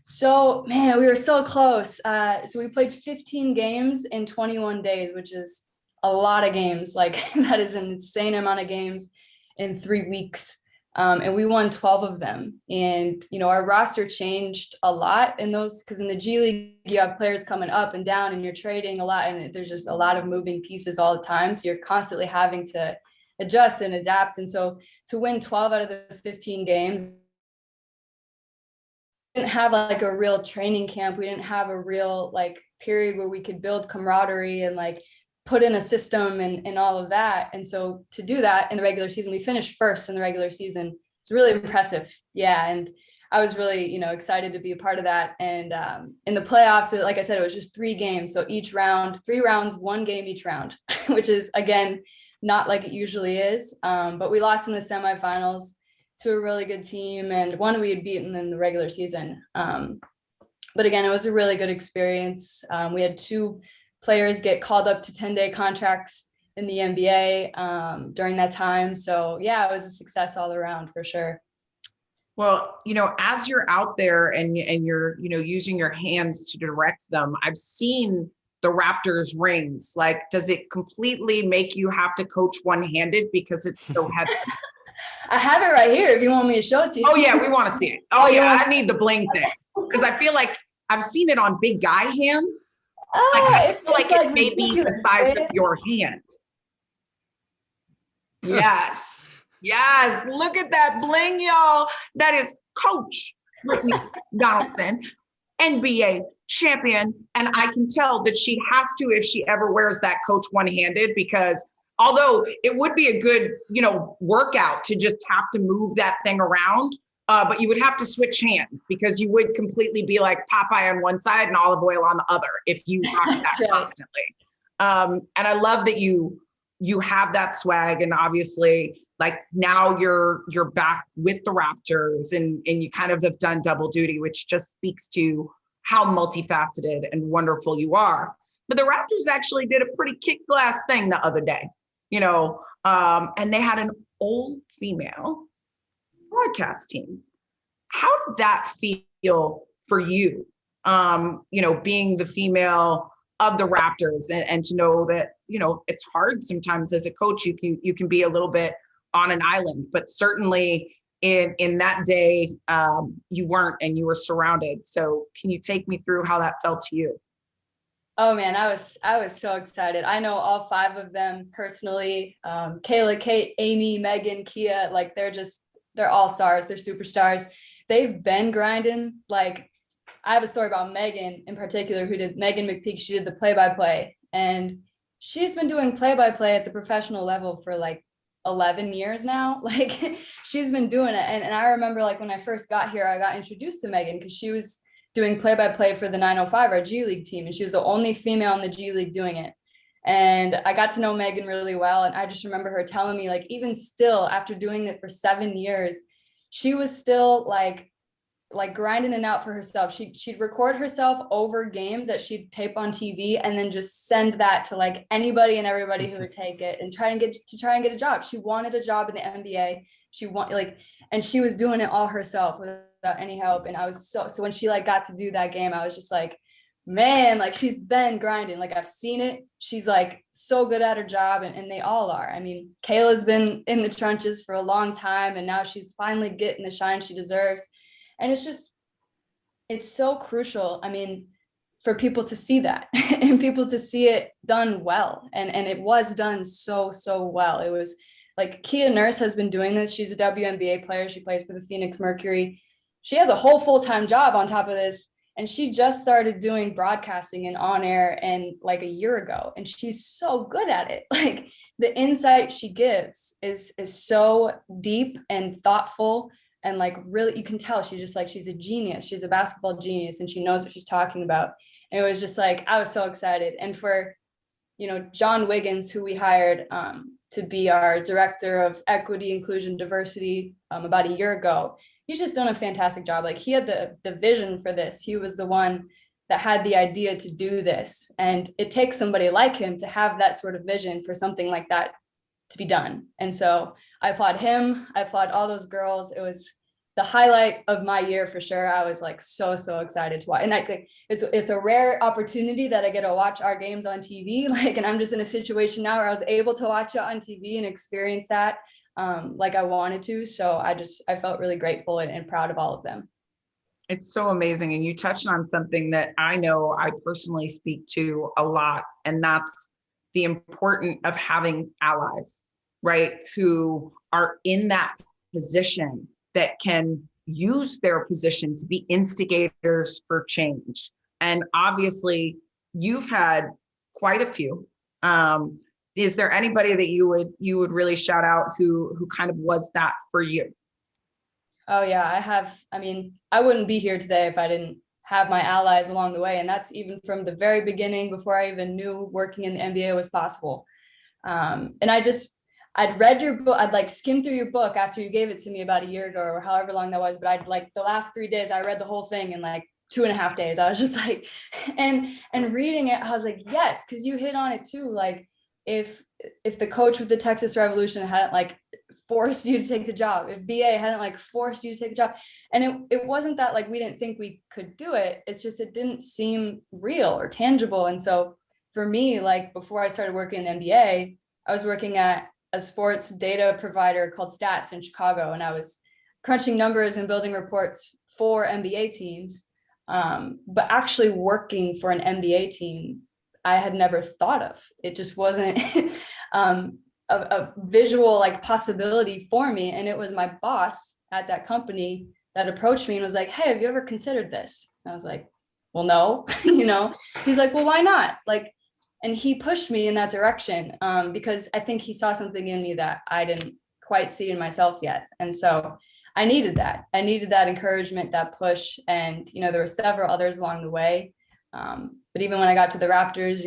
So, man, we were so close. So we played 15 games in 21 days, which is a lot of games. Like that is an insane amount of games in 3 weeks. And we won 12 of them. And, you know, our roster changed a lot in those, because in the G League, you have players coming up and down and you're trading a lot. And there's just a lot of moving pieces all the time. So you're constantly having to adjust and adapt. And so to win 12 out of the 15 games, we didn't have like a real training camp. We didn't have a real like period where we could build camaraderie and like put in a system and all of that. And so to do that in the regular season, we finished first in the regular season. It's really impressive. Yeah. And I was really, you know, excited to be a part of that. And in the playoffs, like I said, it was just 3 games. So each round, 3 rounds, 1 game each round, which is again, not like it usually is. But we lost in the semifinals to a really good team and one we had beaten in the regular season. But again, it was a really good experience. We had 2 players get called up to 10-day contracts in the NBA during that time. So yeah, it was a success all around for sure. Well, you know, as you're out there and you're, you know, using your hands to direct them, I've seen the Raptors rings. Like, does it completely make you have to coach one-handed because it's so heavy? I have it right here if you want me to show it to you. Oh yeah, we want to see it. Oh yeah, I need the bling thing because I feel like I've seen it on big guy hands. I feel like it may be the size of your hand. Yes. Yes. Look at that bling, y'all. That is Coach Brittni Donaldson, NBA champion. And I can tell that she has to, if she ever wears that coach one-handed, because although it would be a good, you know, workout to just have to move that thing around, but you would have to switch hands because you would completely be like Popeye on one side and olive oil on the other if you rock that constantly. And I love that you have that swag, and obviously like now you're back with the Raptors and you kind of have done double duty, which just speaks to how multifaceted and wonderful you are. But the Raptors actually did a pretty kick-ass thing the other day, you know, and they had an all-female broadcast team. How did that feel for you? You know, being the female of the Raptors and to know that, you know, it's hard sometimes as a coach, you can be a little bit on an island, but certainly in that day, you weren't, and you were surrounded. So can you take me through how that felt to you? Oh man, I was so excited. I know all 5 of them personally. Kayla, Kate, Amy, Megan, Kia, like they're just they're all stars, they're superstars. They've been grinding. Like, I have a story about Megan in particular, Megan McPeak. She did the play-by-play, and she's been doing play-by-play at the professional level for like 11 years now. Like, she's been doing it. And I remember, like, when I first got here, I got introduced to Megan because she was doing play-by-play for the 905, our G League team. And she was the only female in the G League doing it. And I got to know Megan really well. And I just remember her telling me, like, even still, after doing it for 7 years, she was still like grinding it out for herself. She'd record herself over games that she'd tape on TV and then just send that to like anybody and everybody who would take it and try and get a job. She wanted a job in the NBA. And she was doing it all herself without any help. And I was so when she like got to do that game, I was just like, man, like, she's been grinding. Like, I've seen it. She's like so good at her job, and they all are. I mean, Kayla's been in the trenches for a long time, and now she's finally getting the shine she deserves. And it's so crucial, I mean, for people to see that and people to see it done well. And it was done so well. It was like, Kia Nurse has been doing this. She's a WNBA player. She plays for the Phoenix Mercury. She has a whole full-time job on top of this. And she just started doing broadcasting and on air and like a year ago. And she's so good at it. Like, the insight she gives is so deep and thoughtful. And like, really, you can tell she's a genius. She's a basketball genius, and she knows what she's talking about. And it was just like, I was so excited. And for, John Wiggins, who we hired to be our director of equity, inclusion, diversity about a year ago, he's just done a fantastic job. Like, he had the vision for this. He was the one that had the idea to do this. And it takes somebody like him to have that sort of vision for something like that to be done. And so I applaud him. I applaud all those girls. It was the highlight of my year for sure. I was like so excited to watch. And it's a rare opportunity that I get to watch our games on TV. Like, and I'm just in a situation now where I was able to watch it on TV and experience that like I wanted to. So I felt really grateful and proud of all of them. It's so amazing. And you touched on something that I know I personally speak to a lot, and that's the importance of having allies, right? Who are in that position that can use their position to be instigators for change. And obviously you've had quite a few. Is there anybody that you would really shout out who kind of was that for you? Oh yeah, I have. I mean, I wouldn't be here today if I didn't have my allies along the way. And that's even from the very beginning, before I even knew working in the NBA was possible. And I'd read your book. I'd like skimmed through your book after you gave it to me about a year ago or however long that was. But I'd like the last 3 days, I read the whole thing in like 2.5 days. I was just like, and reading it, I was like, yes, because you hit on it too. Like, if the coach with the Texas Revolution hadn't like forced you to take the job, if BA hadn't like forced you to take the job, and it wasn't that like we didn't think we could do it. It's just, it didn't seem real or tangible. And so for me, like, before I started working in the NBA, I was working at a sports data provider called Stats in Chicago. And I was crunching numbers and building reports for NBA teams. But actually working for an NBA team, I had never thought of. It just wasn't a visual like possibility for me. And it was my boss at that company that approached me and was like, hey, have you ever considered this? And I was like, well, no, he's like, well, why not? Like, and he pushed me in that direction because I think he saw something in me that I didn't quite see in myself yet. And so I needed that. I needed that encouragement, that push. And, there were several others along the way. But even when I got to the Raptors,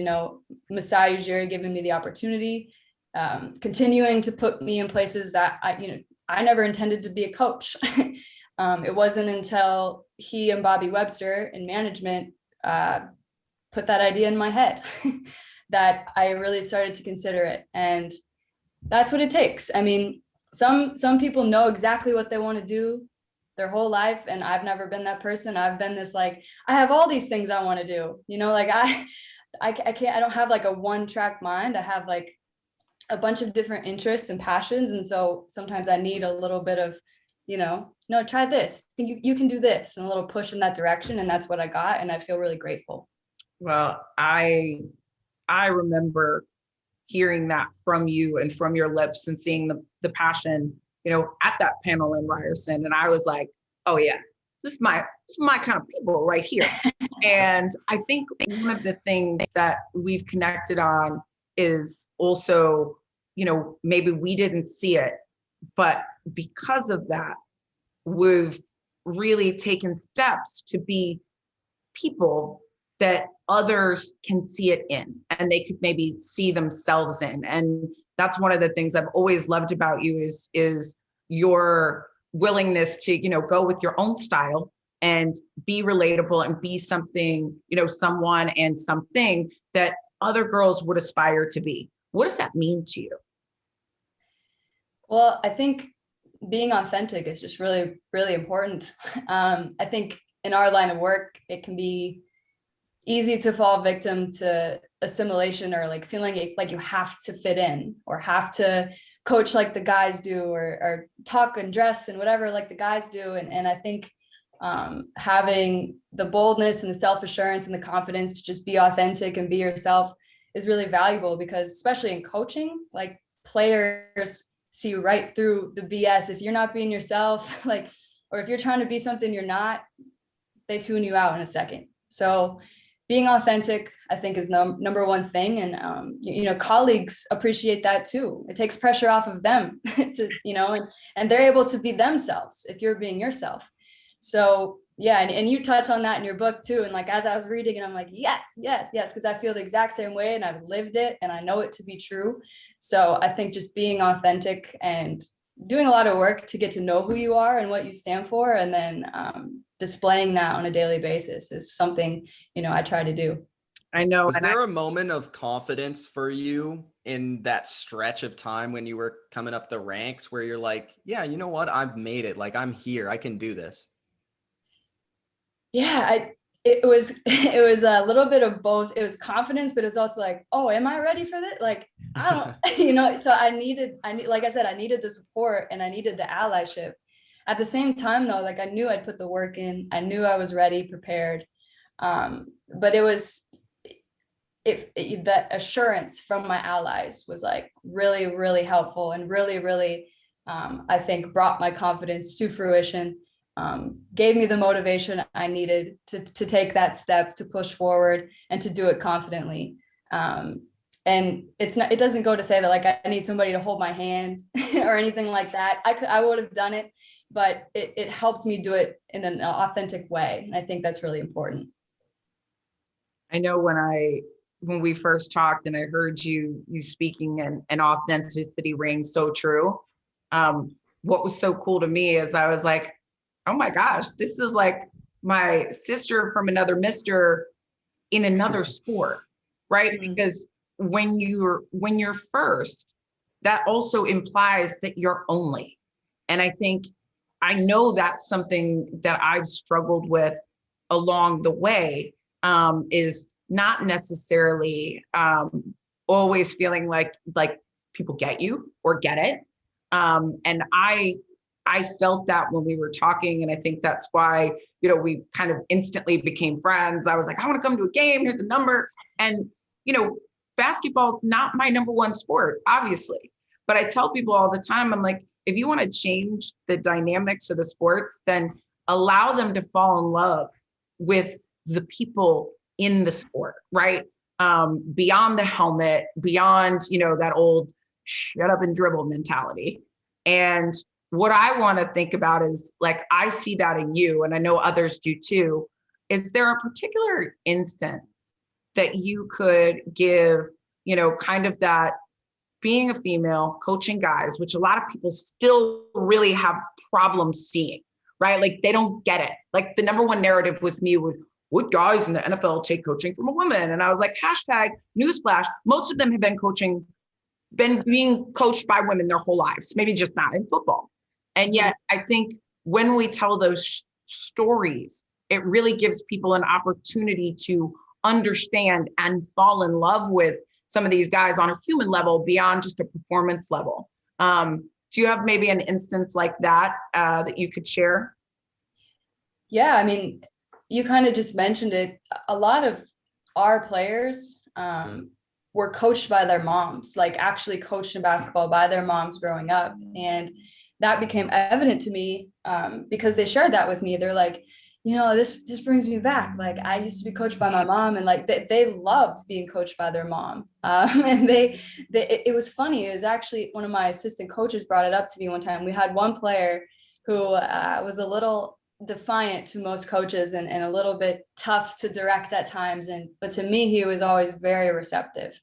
Masai Ujiri giving me the opportunity, continuing to put me in places that I never intended to be a coach. It wasn't until he and Bobby Webster in management put that idea in my head that I really started to consider it. And that's what it takes. I mean, some people know exactly what they want to do their whole life. And I've never been that person. I've been this, like, I have all these things I want to do, like I don't have like a one track mind. I have like a bunch of different interests and passions. And so sometimes I need a little bit of, no, try this. You can do this, and a little push in that direction. And that's what I got. And I feel really grateful. Well, I remember hearing that from you and from your lips and seeing the passion at that panel in Ryerson. And I was like, oh yeah, this is my kind of people right here. And I think one of the things that we've connected on is also, maybe we didn't see it, but because of that, we've really taken steps to be people that others can see it in, and they could maybe see themselves in. And that's one of the things I've always loved about you is your willingness to, go with your own style and be relatable and be something, someone and something that other girls would aspire to be. What does that mean to you? Well, I think being authentic is just really, really important. I think in our line of work, it can be easy to fall victim to assimilation, or like feeling like you have to fit in or have to coach like the guys do, or talk and dress and whatever like the guys do. And I think having the boldness and the self-assurance and the confidence to just be authentic and be yourself is really valuable, because especially in coaching, like players see right through the BS. If you're not being yourself, like, or if you're trying to be something you're not, they tune you out in a second. So being authentic, I think, is number one thing. And, colleagues appreciate that too. It takes pressure off of them to, and they're able to be themselves if you're being yourself. So yeah. And you touch on that in your book too. And like, as I was reading it, I'm like, yes. Cause I feel the exact same way, and I've lived it and I know it to be true. So I think just being authentic and doing a lot of work to get to know who you are and what you stand for, and then displaying that on a daily basis is something, I try to do. I know. Was there a moment of confidence for you in that stretch of time when you were coming up the ranks where you're like, yeah, you know what? I've made it. Like, I'm here. I can do this. Yeah, it was a little bit of both. It was confidence, but it was also like, oh, am I ready for this? Like, I don't, so I need, like I said, I needed the support and I needed the allyship. At the same time though, like I knew I'd put the work in. I knew I was ready, prepared. But it was, that assurance from my allies was like really, really helpful, and really, really, I think brought my confidence to fruition. Gave me the motivation I needed to take that step, to push forward and to do it confidently. And it doesn't go to say that like I need somebody to hold my hand or anything like that. I would have done it, but it helped me do it in an authentic way. And I think that's really important. I know when we first talked and I heard you speaking, and authenticity rings so true. What was so cool to me is I was like, oh my gosh, this is like my sister from another mister in another sport, right? Mm-hmm. Because when you're first, that also implies that you're only. And I know that's something that I've struggled with along the way, is not necessarily always feeling like people get you or get it. And I felt that when we were talking, and I think that's why, we kind of instantly became friends. I was like, I want to come to a game. Here's a number. And, basketball is not my number one sport, obviously. But I tell people all the time, I'm like, if you want to change the dynamics of the sports, then allow them to fall in love with the people in the sport, right? Beyond the helmet, beyond, that old shut up and dribble mentality. And what I want to think about is like, I see that in you, and I know others do too. Is there a particular instance that you could give, kind of that being a female coaching guys, which a lot of people still really have problems seeing, right? Like they don't get it. Like the number one narrative with me would guys in the NFL take coaching from a woman? And I was like, hashtag newsflash. Most of them have been being coached by women their whole lives, maybe just not in football. And yet I think when we tell those stories, it really gives people an opportunity to understand and fall in love with some of these guys on a human level beyond just a performance level. Do you have maybe an instance like that that you could share? Yeah, I mean, you kind of just mentioned it. A lot of our players were coached by their moms, like actually coached in basketball by their moms growing up. And that became evident to me because they shared that with me. They're like, this brings me back. Like, I used to be coached by my mom, and like they loved being coached by their mom. And it was funny. It was actually one of my assistant coaches brought it up to me one time. We had one player who was a little defiant to most coaches and a little bit tough to direct at times. But to me, he was always very receptive.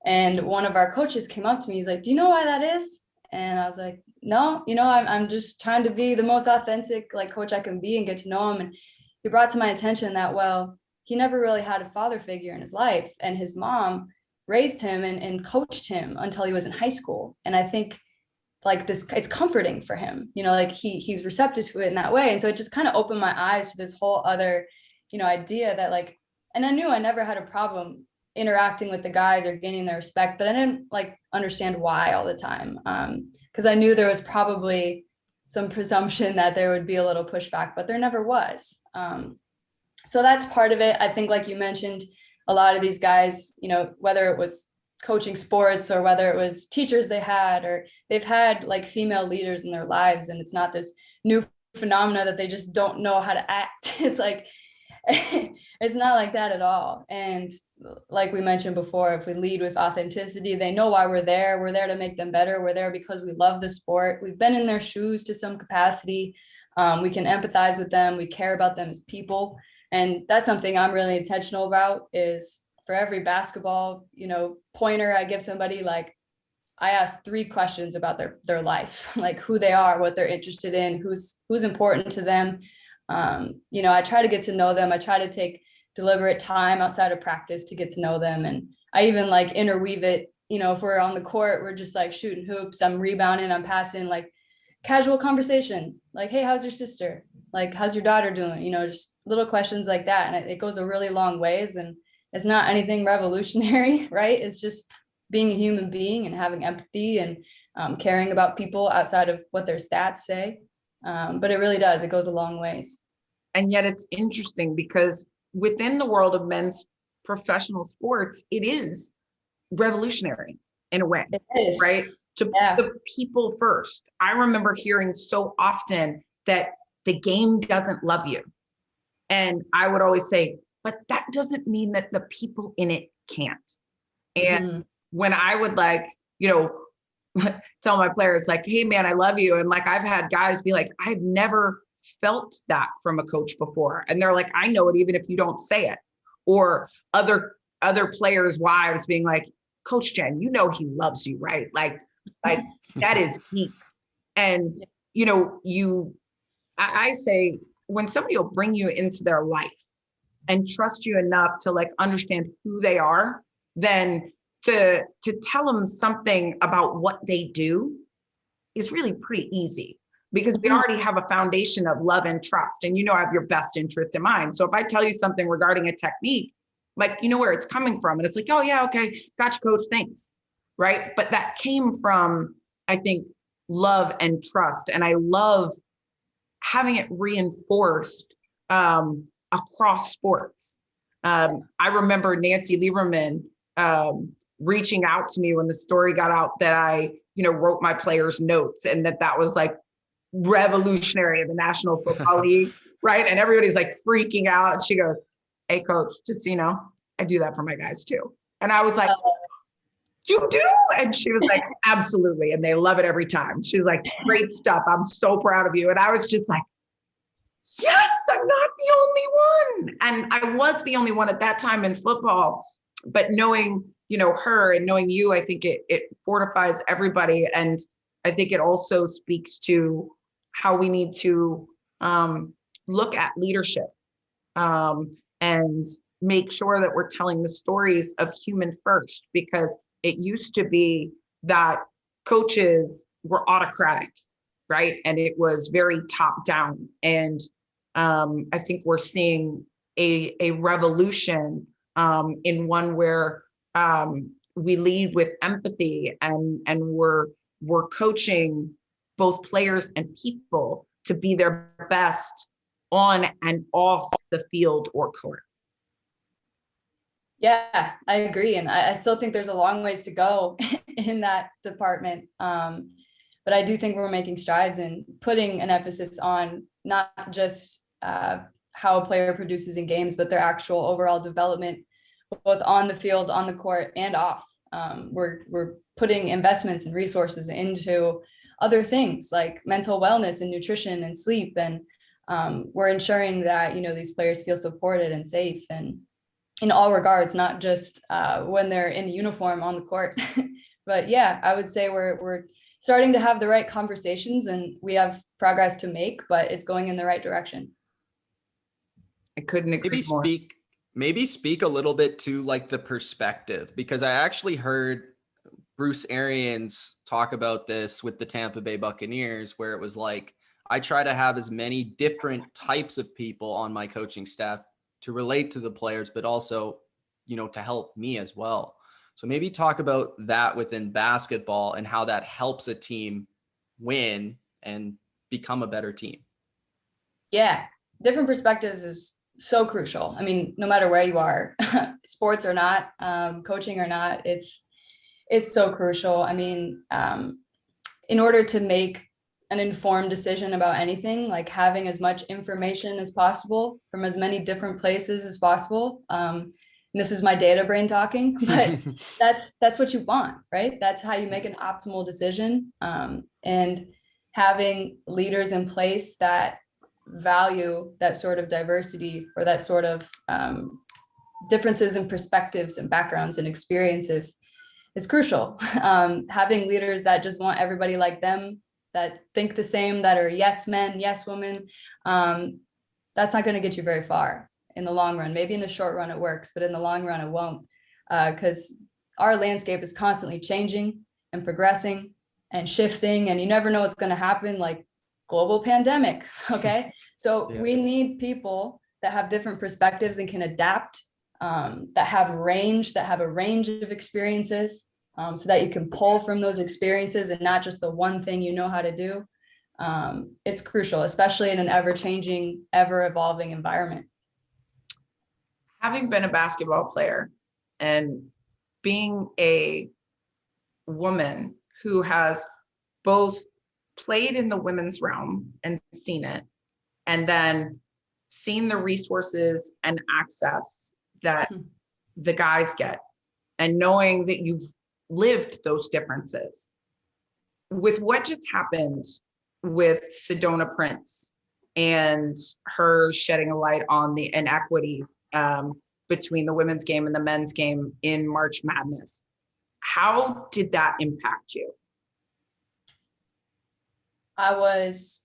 And one of our coaches came up to me. He's like, "Do you know why that is?" And I was like, "No, I'm just trying to be the most authentic like coach I can be and get to know him." And he brought to my attention that, well, he never really had a father figure in his life, and his mom raised him and coached him until he was in high school. And I think like this, it's comforting for him, like he's receptive to it in that way. And so it just kind of opened my eyes to this whole other, idea that like, and I knew I never had a problem interacting with the guys or gaining their respect, but I didn't like understand why all the time. Because I knew there was probably some presumption that there would be a little pushback, but there never was. So that's part of it. I think, like you mentioned, a lot of these guys, whether it was coaching sports or whether it was teachers they had, or they've had like female leaders in their lives, and it's not this new phenomena that they just don't know how to act. It's like, it's not like that at all. And like we mentioned before, if we lead with authenticity, they know why we're there. We're there to make them better. We're there because we love the sport. We've been in their shoes to some capacity. We can empathize with them. We care about them as people. And that's something I'm really intentional about, is for every basketball, pointer I give somebody, like I ask 3 questions about their life, like who they are, what they're interested in, who's important to them. I try to get to know them. I try to take deliberate time outside of practice to get to know them. And I even like interweave it, if we're on the court, we're just like shooting hoops, I'm rebounding, I'm passing, like casual conversation, like, "Hey, how's your sister? Like, how's your daughter doing?" Just little questions like that. And it goes a really long ways. And it's not anything revolutionary, right? It's just being a human being and having empathy and caring about people outside of what their stats say. But it really does. It goes a long ways. And yet it's interesting because within the world of men's professional sports, it is revolutionary in a way, It is. right? To put the people first. I remember hearing so often that the game doesn't love you. And I would always say, but that doesn't mean that the people in it can't. And when I would tell my players like, "Hey man, I love you." And like, I've had guys be like, "I've never felt that from a coach before." And they're like, "I know it even if you don't say it." Or other players' wives being like, "Coach Jen, he loves you, right? Like that is deep." And, I say, when somebody will bring you into their life and trust you enough to like understand who they are, then to tell them something about what they do is really pretty easy, because we already have a foundation of love and trust, and I have your best interest in mind. So if I tell you something regarding a technique, like where it's coming from, and it's like, "Oh yeah, okay, gotcha, coach, thanks," right? But that came from, I think, love and trust, and I love having it reinforced across sports. I remember Nancy Lieberman reaching out to me when the story got out that I, wrote my players' notes, and that was like revolutionary in the National Football League, right? And everybody's like freaking out. And she goes, "Hey, coach, just so you know, I do that for my guys too." And I was like, "You do?" And she was like, "Absolutely. And they love it every time." She was like, "Great stuff. I'm so proud of you." And I was just like, yes, I'm not the only one. And I was the only one at that time in football, but knowing, her and knowing you, I think it fortifies everybody. And I think it also speaks to how we need to look at leadership and make sure that we're telling the stories of human first, because it used to be that coaches were autocratic, right? And it was very top down. And I think we're seeing a revolution in one where we lead with empathy, and we're coaching both players and people to be their best on and off the field or court. Yeah, I agree. And I still think there's a long ways to go in that department. But But I do think we're making strides in putting an emphasis on not just how a player produces in games, but their actual overall development, both on the field, on the court, and off. We're putting investments and resources into other things like mental wellness and nutrition and sleep. And we're ensuring that, these players feel supported and safe, and in all regards, not just when they're in uniform on the court. But yeah, I would say we're starting to have the right conversations, and we have progress to make, but it's going in the right direction. I couldn't agree more. Maybe speak a little bit to like the perspective, because I actually heard Bruce Arians talk about this with the Tampa Bay Buccaneers, where it was like, I try to have as many different types of people on my coaching staff to relate to the players, but also, to help me as well. So maybe talk about that within basketball and how that helps a team win and become a better team. Yeah, different perspectives is so crucial. I mean, no matter where you are, sports or not, coaching or not, it's so crucial. I mean, in order to make an informed decision about anything, like having as much information as possible from as many different places as possible. And this is my data brain talking, but that's what you want, right? That's how you make an optimal decision. And having leaders in place that value that sort of diversity, or that sort of differences in perspectives and backgrounds and experiences is crucial. Having leaders that just want everybody like them, that think the same, that are yes men, yes women, that's not going to get you very far in the long run. Maybe in the short run it works, but in the long run it won't, because our landscape is constantly changing and progressing and shifting, and you never know what's going to happen, like global pandemic. Okay. So we need people that have different perspectives and can adapt, that have a range of experiences, so that you can pull from those experiences and not just the one thing you know how to do. It's crucial, especially in an ever-changing, ever-evolving environment. Having been a basketball player and being a woman who has both played in the women's realm and seen it, and then seen the resources and access that the guys get, and knowing that you've lived those differences, with what just happened with Sedona Prince and her shedding a light on the inequity between the women's game and the men's game in March Madness, how did that impact you? I was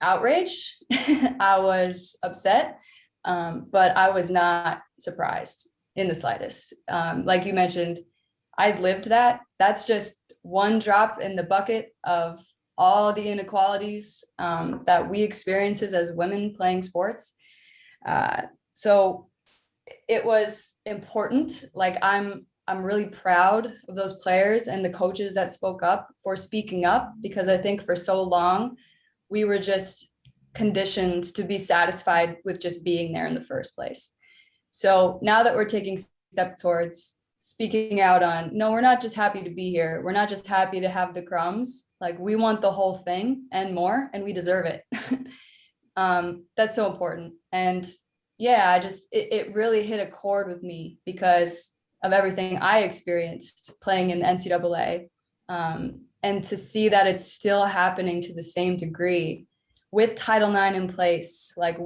outraged. I was upset, but I was not surprised in the slightest. Like you mentioned, I lived that. That's just one drop in the bucket of all the inequalities that we experience as women playing sports. So it was important. Like I'm really proud of those players and the coaches that spoke up for speaking up, because I think for so long we were just conditioned to be satisfied with just being there in the first place. So now that we're taking steps towards speaking out on, no, we're not just happy to be here. We're not just happy to have the crumbs. Like, we want the whole thing and more, and we deserve it. That's so important. And yeah, it really hit a chord with me because of everything I experienced playing in the NCAA. And to see that it's still happening to the same degree with Title IX in place, like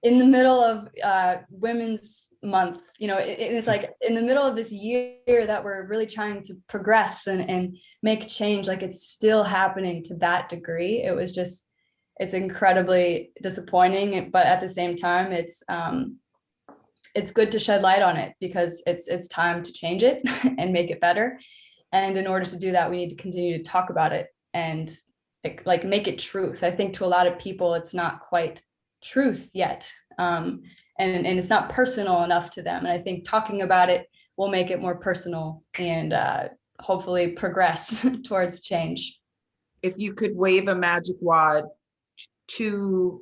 in the middle of Women's Month, it's like in the middle of this year that we're really trying to progress and make change, like it's still happening to that degree. It's incredibly disappointing, but at the same time, it's good to shed light on it because it's time to change it and make it better. And in order to do that, we need to continue to talk about it and like make it truth. I think to a lot of people, it's not quite truth yet. And it's not personal enough to them. And I think talking about it will make it more personal and hopefully progress towards change. If you could wave a magic wand to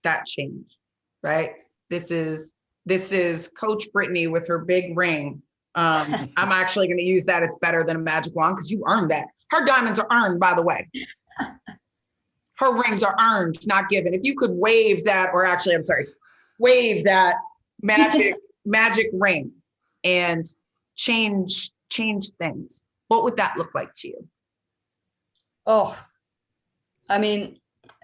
that change, right? This is Coach Brittni with her big ring. I'm actually going to use that. It's better than a magic wand because you earned that. Her diamonds are earned, by the way. Her rings are earned, not given. If you could wave that, or actually, I'm sorry, wave that magic ring and change things, what would that look like to you? Oh, I mean,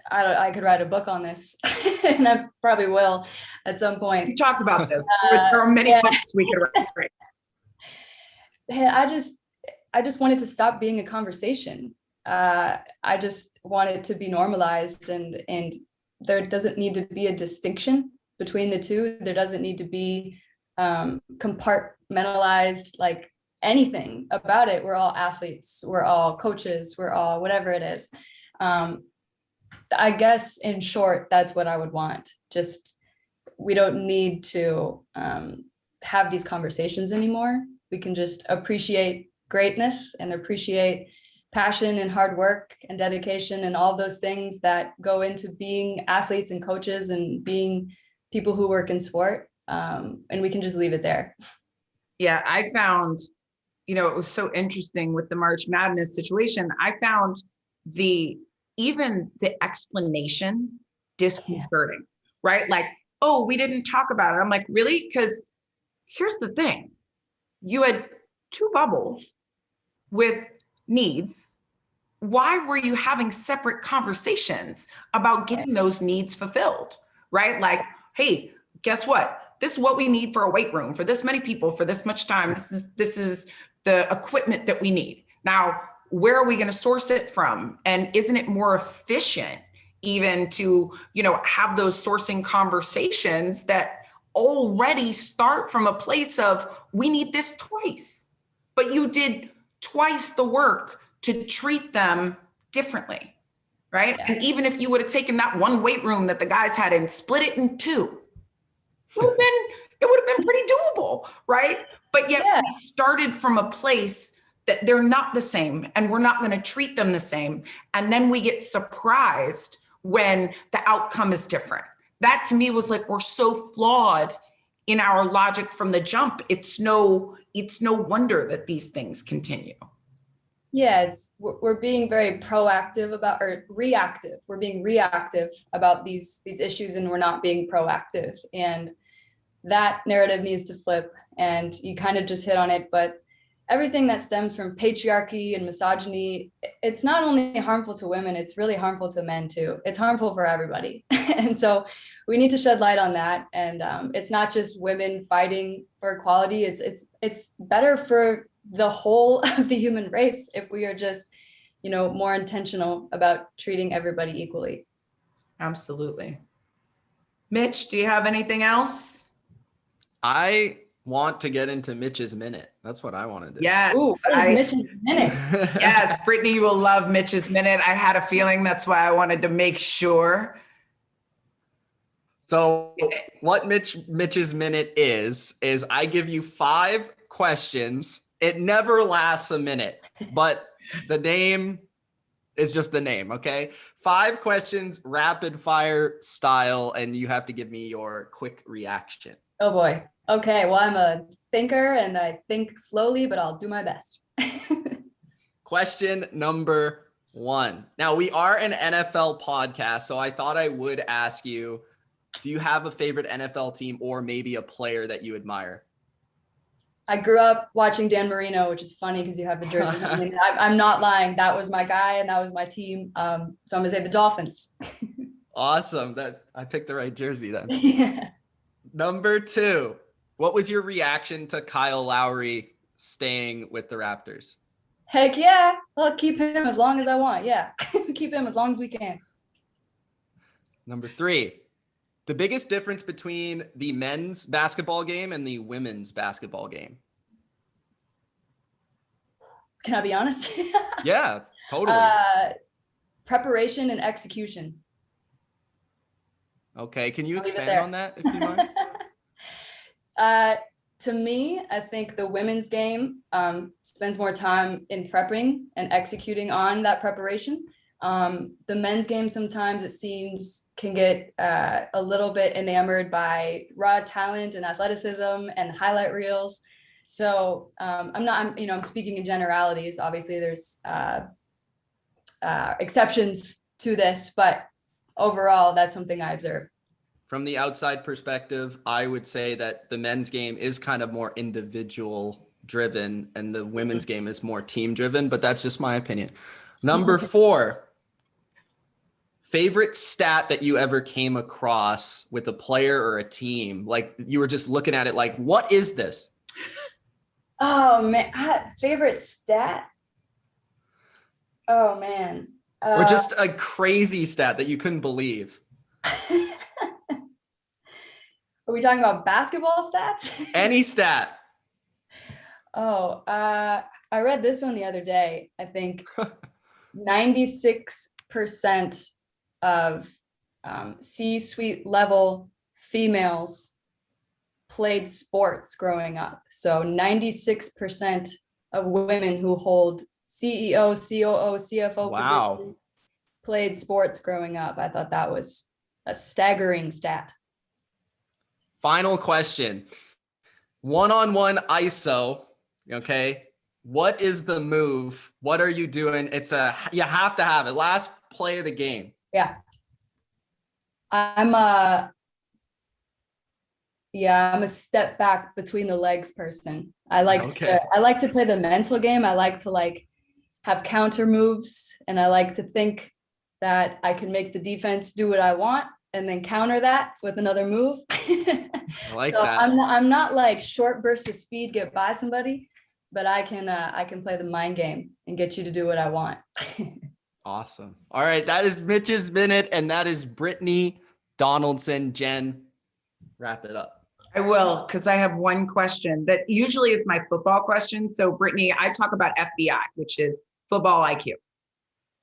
I could write a book on this, and I probably will at some point. We talked about this. There are many books we could write. Hey, I just wanted to stop being a conversation. I just want it to be normalized, and there doesn't need to be a distinction between the two. There doesn't need to be compartmentalized, like anything about it. We're all athletes, we're all coaches, we're all whatever it is. I guess in short, that's what I would want. Just, we don't need to have these conversations anymore. We can just appreciate greatness and appreciate passion and hard work and dedication and all those things that go into being athletes and coaches and being people who work in sport. And we can just leave it there. Yeah, I found, it was so interesting with the March Madness situation. I found even the explanation disconcerting, right? Like, oh, we didn't talk about it. I'm like, really? Because here's the thing. You had 2 bubbles with needs. Why were you having separate conversations about getting those needs fulfilled, right? Like, hey, guess what? This is what we need for a weight room for this many people for this much time. This is the equipment that we need. Now, where are we going to source it from? And isn't it more efficient even to, have those sourcing conversations that already start from a place of, we need this twice, but you did twice the work to treat them differently, right? Yeah. And even if you would have taken that one weight room that the guys had and split it in 2, it would have been pretty doable, right? But yet we started from a place that they're not the same and we're not going to treat them the same. And then we get surprised when the outcome is different. That to me was like, we're so flawed in our logic from the jump. It's no wonder that these things continue. Yeah, we're being very proactive about, or reactive. We're being reactive about these issues, and we're not being proactive. And that narrative needs to flip. And you kind of just hit on it, but everything that stems from patriarchy and misogyny, it's not only harmful to women, it's really harmful to men too. It's harmful for everybody. And so we need to shed light on that. And it's not just women fighting for equality. It's better for the whole of the human race if we are just, more intentional about treating everybody equally. Absolutely. Mitch, do you have anything else? I want to get into Mitch's minute. That's what I want to do. Yes. Ooh, Mitch's minute. Yes, Brittni, you will love Mitch's minute. I had a feeling, that's why I wanted to make sure. So what Mitch's minute is I give you 5 questions. It never lasts a minute, but the name is just the name, okay? 5 questions, rapid fire style, and you have to give me your quick reaction. Oh boy. Okay, well, I'm a thinker and I think slowly, but I'll do my best. Question number 1. Now, we are an NFL podcast, so I thought I would ask you, do you have a favorite NFL team or maybe a player that you admire? I grew up watching Dan Marino, which is funny because you have the jersey. I'm not lying. That was my guy and that was my team. So I'm going to say the Dolphins. Awesome. I picked the right jersey then. Yeah. Number 2. What was your reaction to Kyle Lowry staying with the Raptors? Heck yeah. I'll keep him as long as I want. Yeah. Keep him as long as we can. Number 3. The biggest difference between the men's basketball game and the women's basketball game? Can I be honest? Yeah, totally. Preparation and execution. Okay. Can you expand on that if you mind? To me, I think the women's game spends more time in prepping and executing on that preparation. The men's game sometimes it seems can get a little bit enamored by raw talent and athleticism and highlight reels. So I'm speaking in generalities. Obviously, there's exceptions to this, but overall, that's something I observe. From the outside perspective, I would say that the men's game is kind of more individual driven and the women's game is more team driven, but that's just my opinion. Number 4, favorite stat that you ever came across with a player or a team? Like you were just looking at it like, what is this? Oh man, favorite stat? Oh man. Or just a crazy stat that you couldn't believe. Are we talking about basketball stats? Any stat. Oh, I read this one the other day. I think 96% of C-suite level females played sports growing up. So 96% of women who hold CEO, COO, CFO positions played sports growing up. I thought that was a staggering stat. Final question. One-on-one ISO, okay? What is the move? What are you doing? You have to have it. Last play of the game. Yeah. I'm a step back between the legs person. I like to play the mental game. I like to have counter moves, and I like to think that I can make the defense do what I want and then counter that with another move. I like that. I'm not like short bursts of speed get by somebody, but I can play the mind game and get you to do what I want. Awesome. All right, that is Mitch's minute, and that is Brittni Donaldson. Jen, wrap it up. I will, because I have one question that usually is my football question. So Brittni, I talk about FBI, which is football IQ.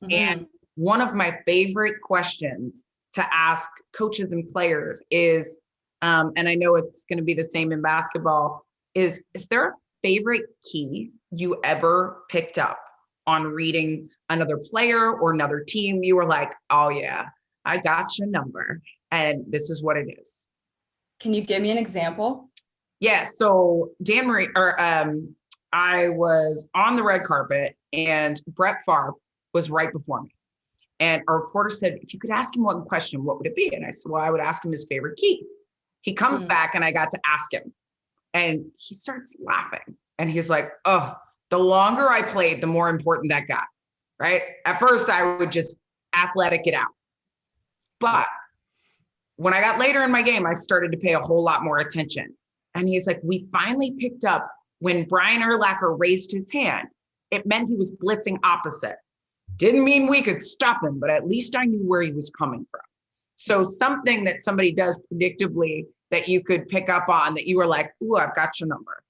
Mm-hmm. And one of my favorite questions to ask coaches and players is, and I know it's going to be the same in basketball, is there a favorite key you ever picked up on reading another player or another team? You were like, oh yeah, I got your number and this is what it is. Can you give me an example? Yeah. So I was on the red carpet and Brett Favre was right before me. And our reporter said, if you could ask him one question, what would it be? And I said, well, I would ask him his favorite key. He comes back and I got to ask him. And he starts laughing. And he's like, oh, the longer I played, the more important that got, right? At first, I would just athletic it out. But when I got later in my game, I started to pay a whole lot more attention. And he's like, we finally picked up when Brian Urlacher raised his hand, it meant he was blitzing opposite. Didn't mean we could stop him, but at least I knew where he was coming from. So something that somebody does predictably that you could pick up on that you were like, ooh, I've got your number.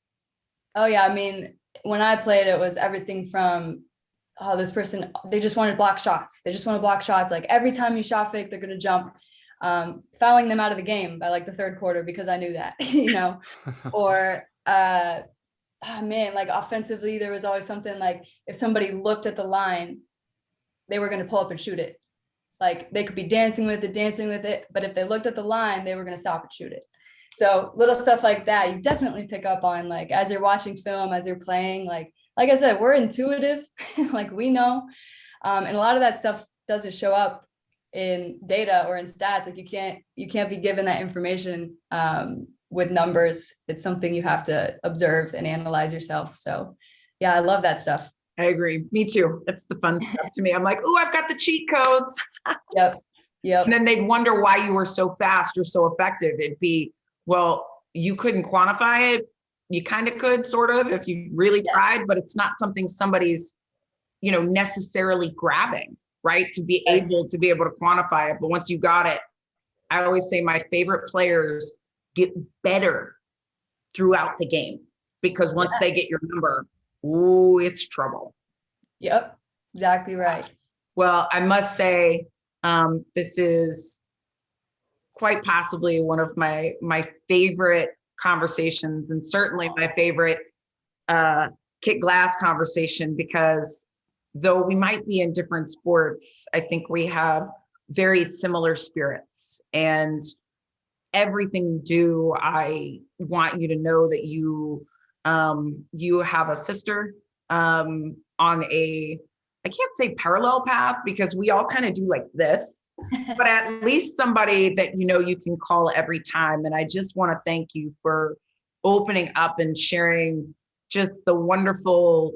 Oh yeah. I mean, when I played, it was everything from, oh, this person, they just wanted block shots. They just want to block shots. Like every time you shot fake, they're going to jump, fouling them out of the game by like the third quarter because I knew that, or, like offensively, there was always something like if somebody looked at the line, they were going to pull up and shoot it. Like they could be dancing with it, but if they looked at the line, they were going to stop and shoot it. So little stuff like that, you definitely pick up on, like, as you're watching film, as you're playing, like I said, we're intuitive, like we know. And a lot of that stuff doesn't show up in data or in stats. Like you can't be given that information with numbers. It's something you have to observe and analyze yourself. So yeah, I love that stuff. I agree. Me too. That's the fun stuff to me. I'm like, oh, I've got the cheat codes. Yep. And then they'd wonder why you were so fast or so effective. It'd be, well, you couldn't quantify it. You kind of could, sort of, if you really tried, but it's not something somebody's, necessarily grabbing, right? To be able to quantify it. But once you got it, I always say my favorite players get better throughout the game because once they get your number, ooh, it's trouble. Yep, exactly right. Well, I must say, this is quite possibly one of my favorite conversations, and certainly my favorite kick glass conversation, because though we might be in different sports, I think we have very similar spirits. And everything you do, I want you to know that you have a sister on a I can't say parallel path because we all kind of do like this, but at least somebody that you can call every time. And I just want to thank you for opening up and sharing just the wonderful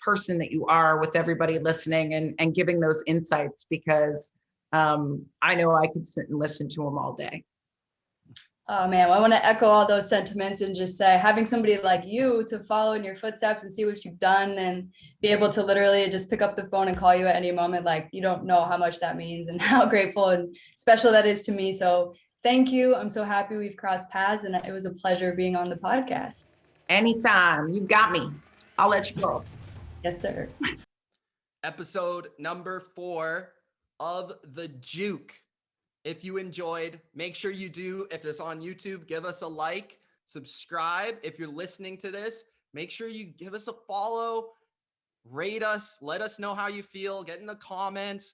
person that you are with everybody listening and giving those insights, because I know I could sit and listen to them all day. Oh man, I want to echo all those sentiments and just say having somebody like you to follow in your footsteps and see what you've done and be able to literally just pick up the phone and call you at any moment, like you don't know how much that means and how grateful and special that is to me. So thank you. I'm so happy we've crossed paths, and it was a pleasure being on the podcast. Anytime. You got me. I'll let you go. Yes, sir. Episode number 4 of the Juke. If you enjoyed, make sure you do. If it's on YouTube, give us a like, subscribe. If you're listening to this, make sure you give us a follow, rate us, let us know how you feel, get in the comments.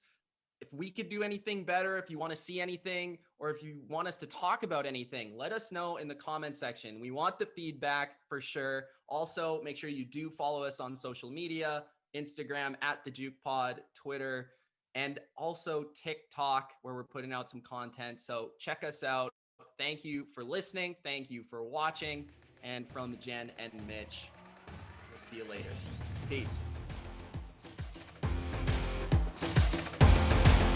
If we could do anything better, if you want to see anything, or if you want us to talk about anything, let us know in the comment section. We want the feedback for sure. Also, make sure you do follow us on social media, Instagram @theJukePod, Twitter, and also TikTok, where we're putting out some content. So check us out. Thank you for listening. Thank you for watching. And from Jen and Mitch, we'll see you later. Peace.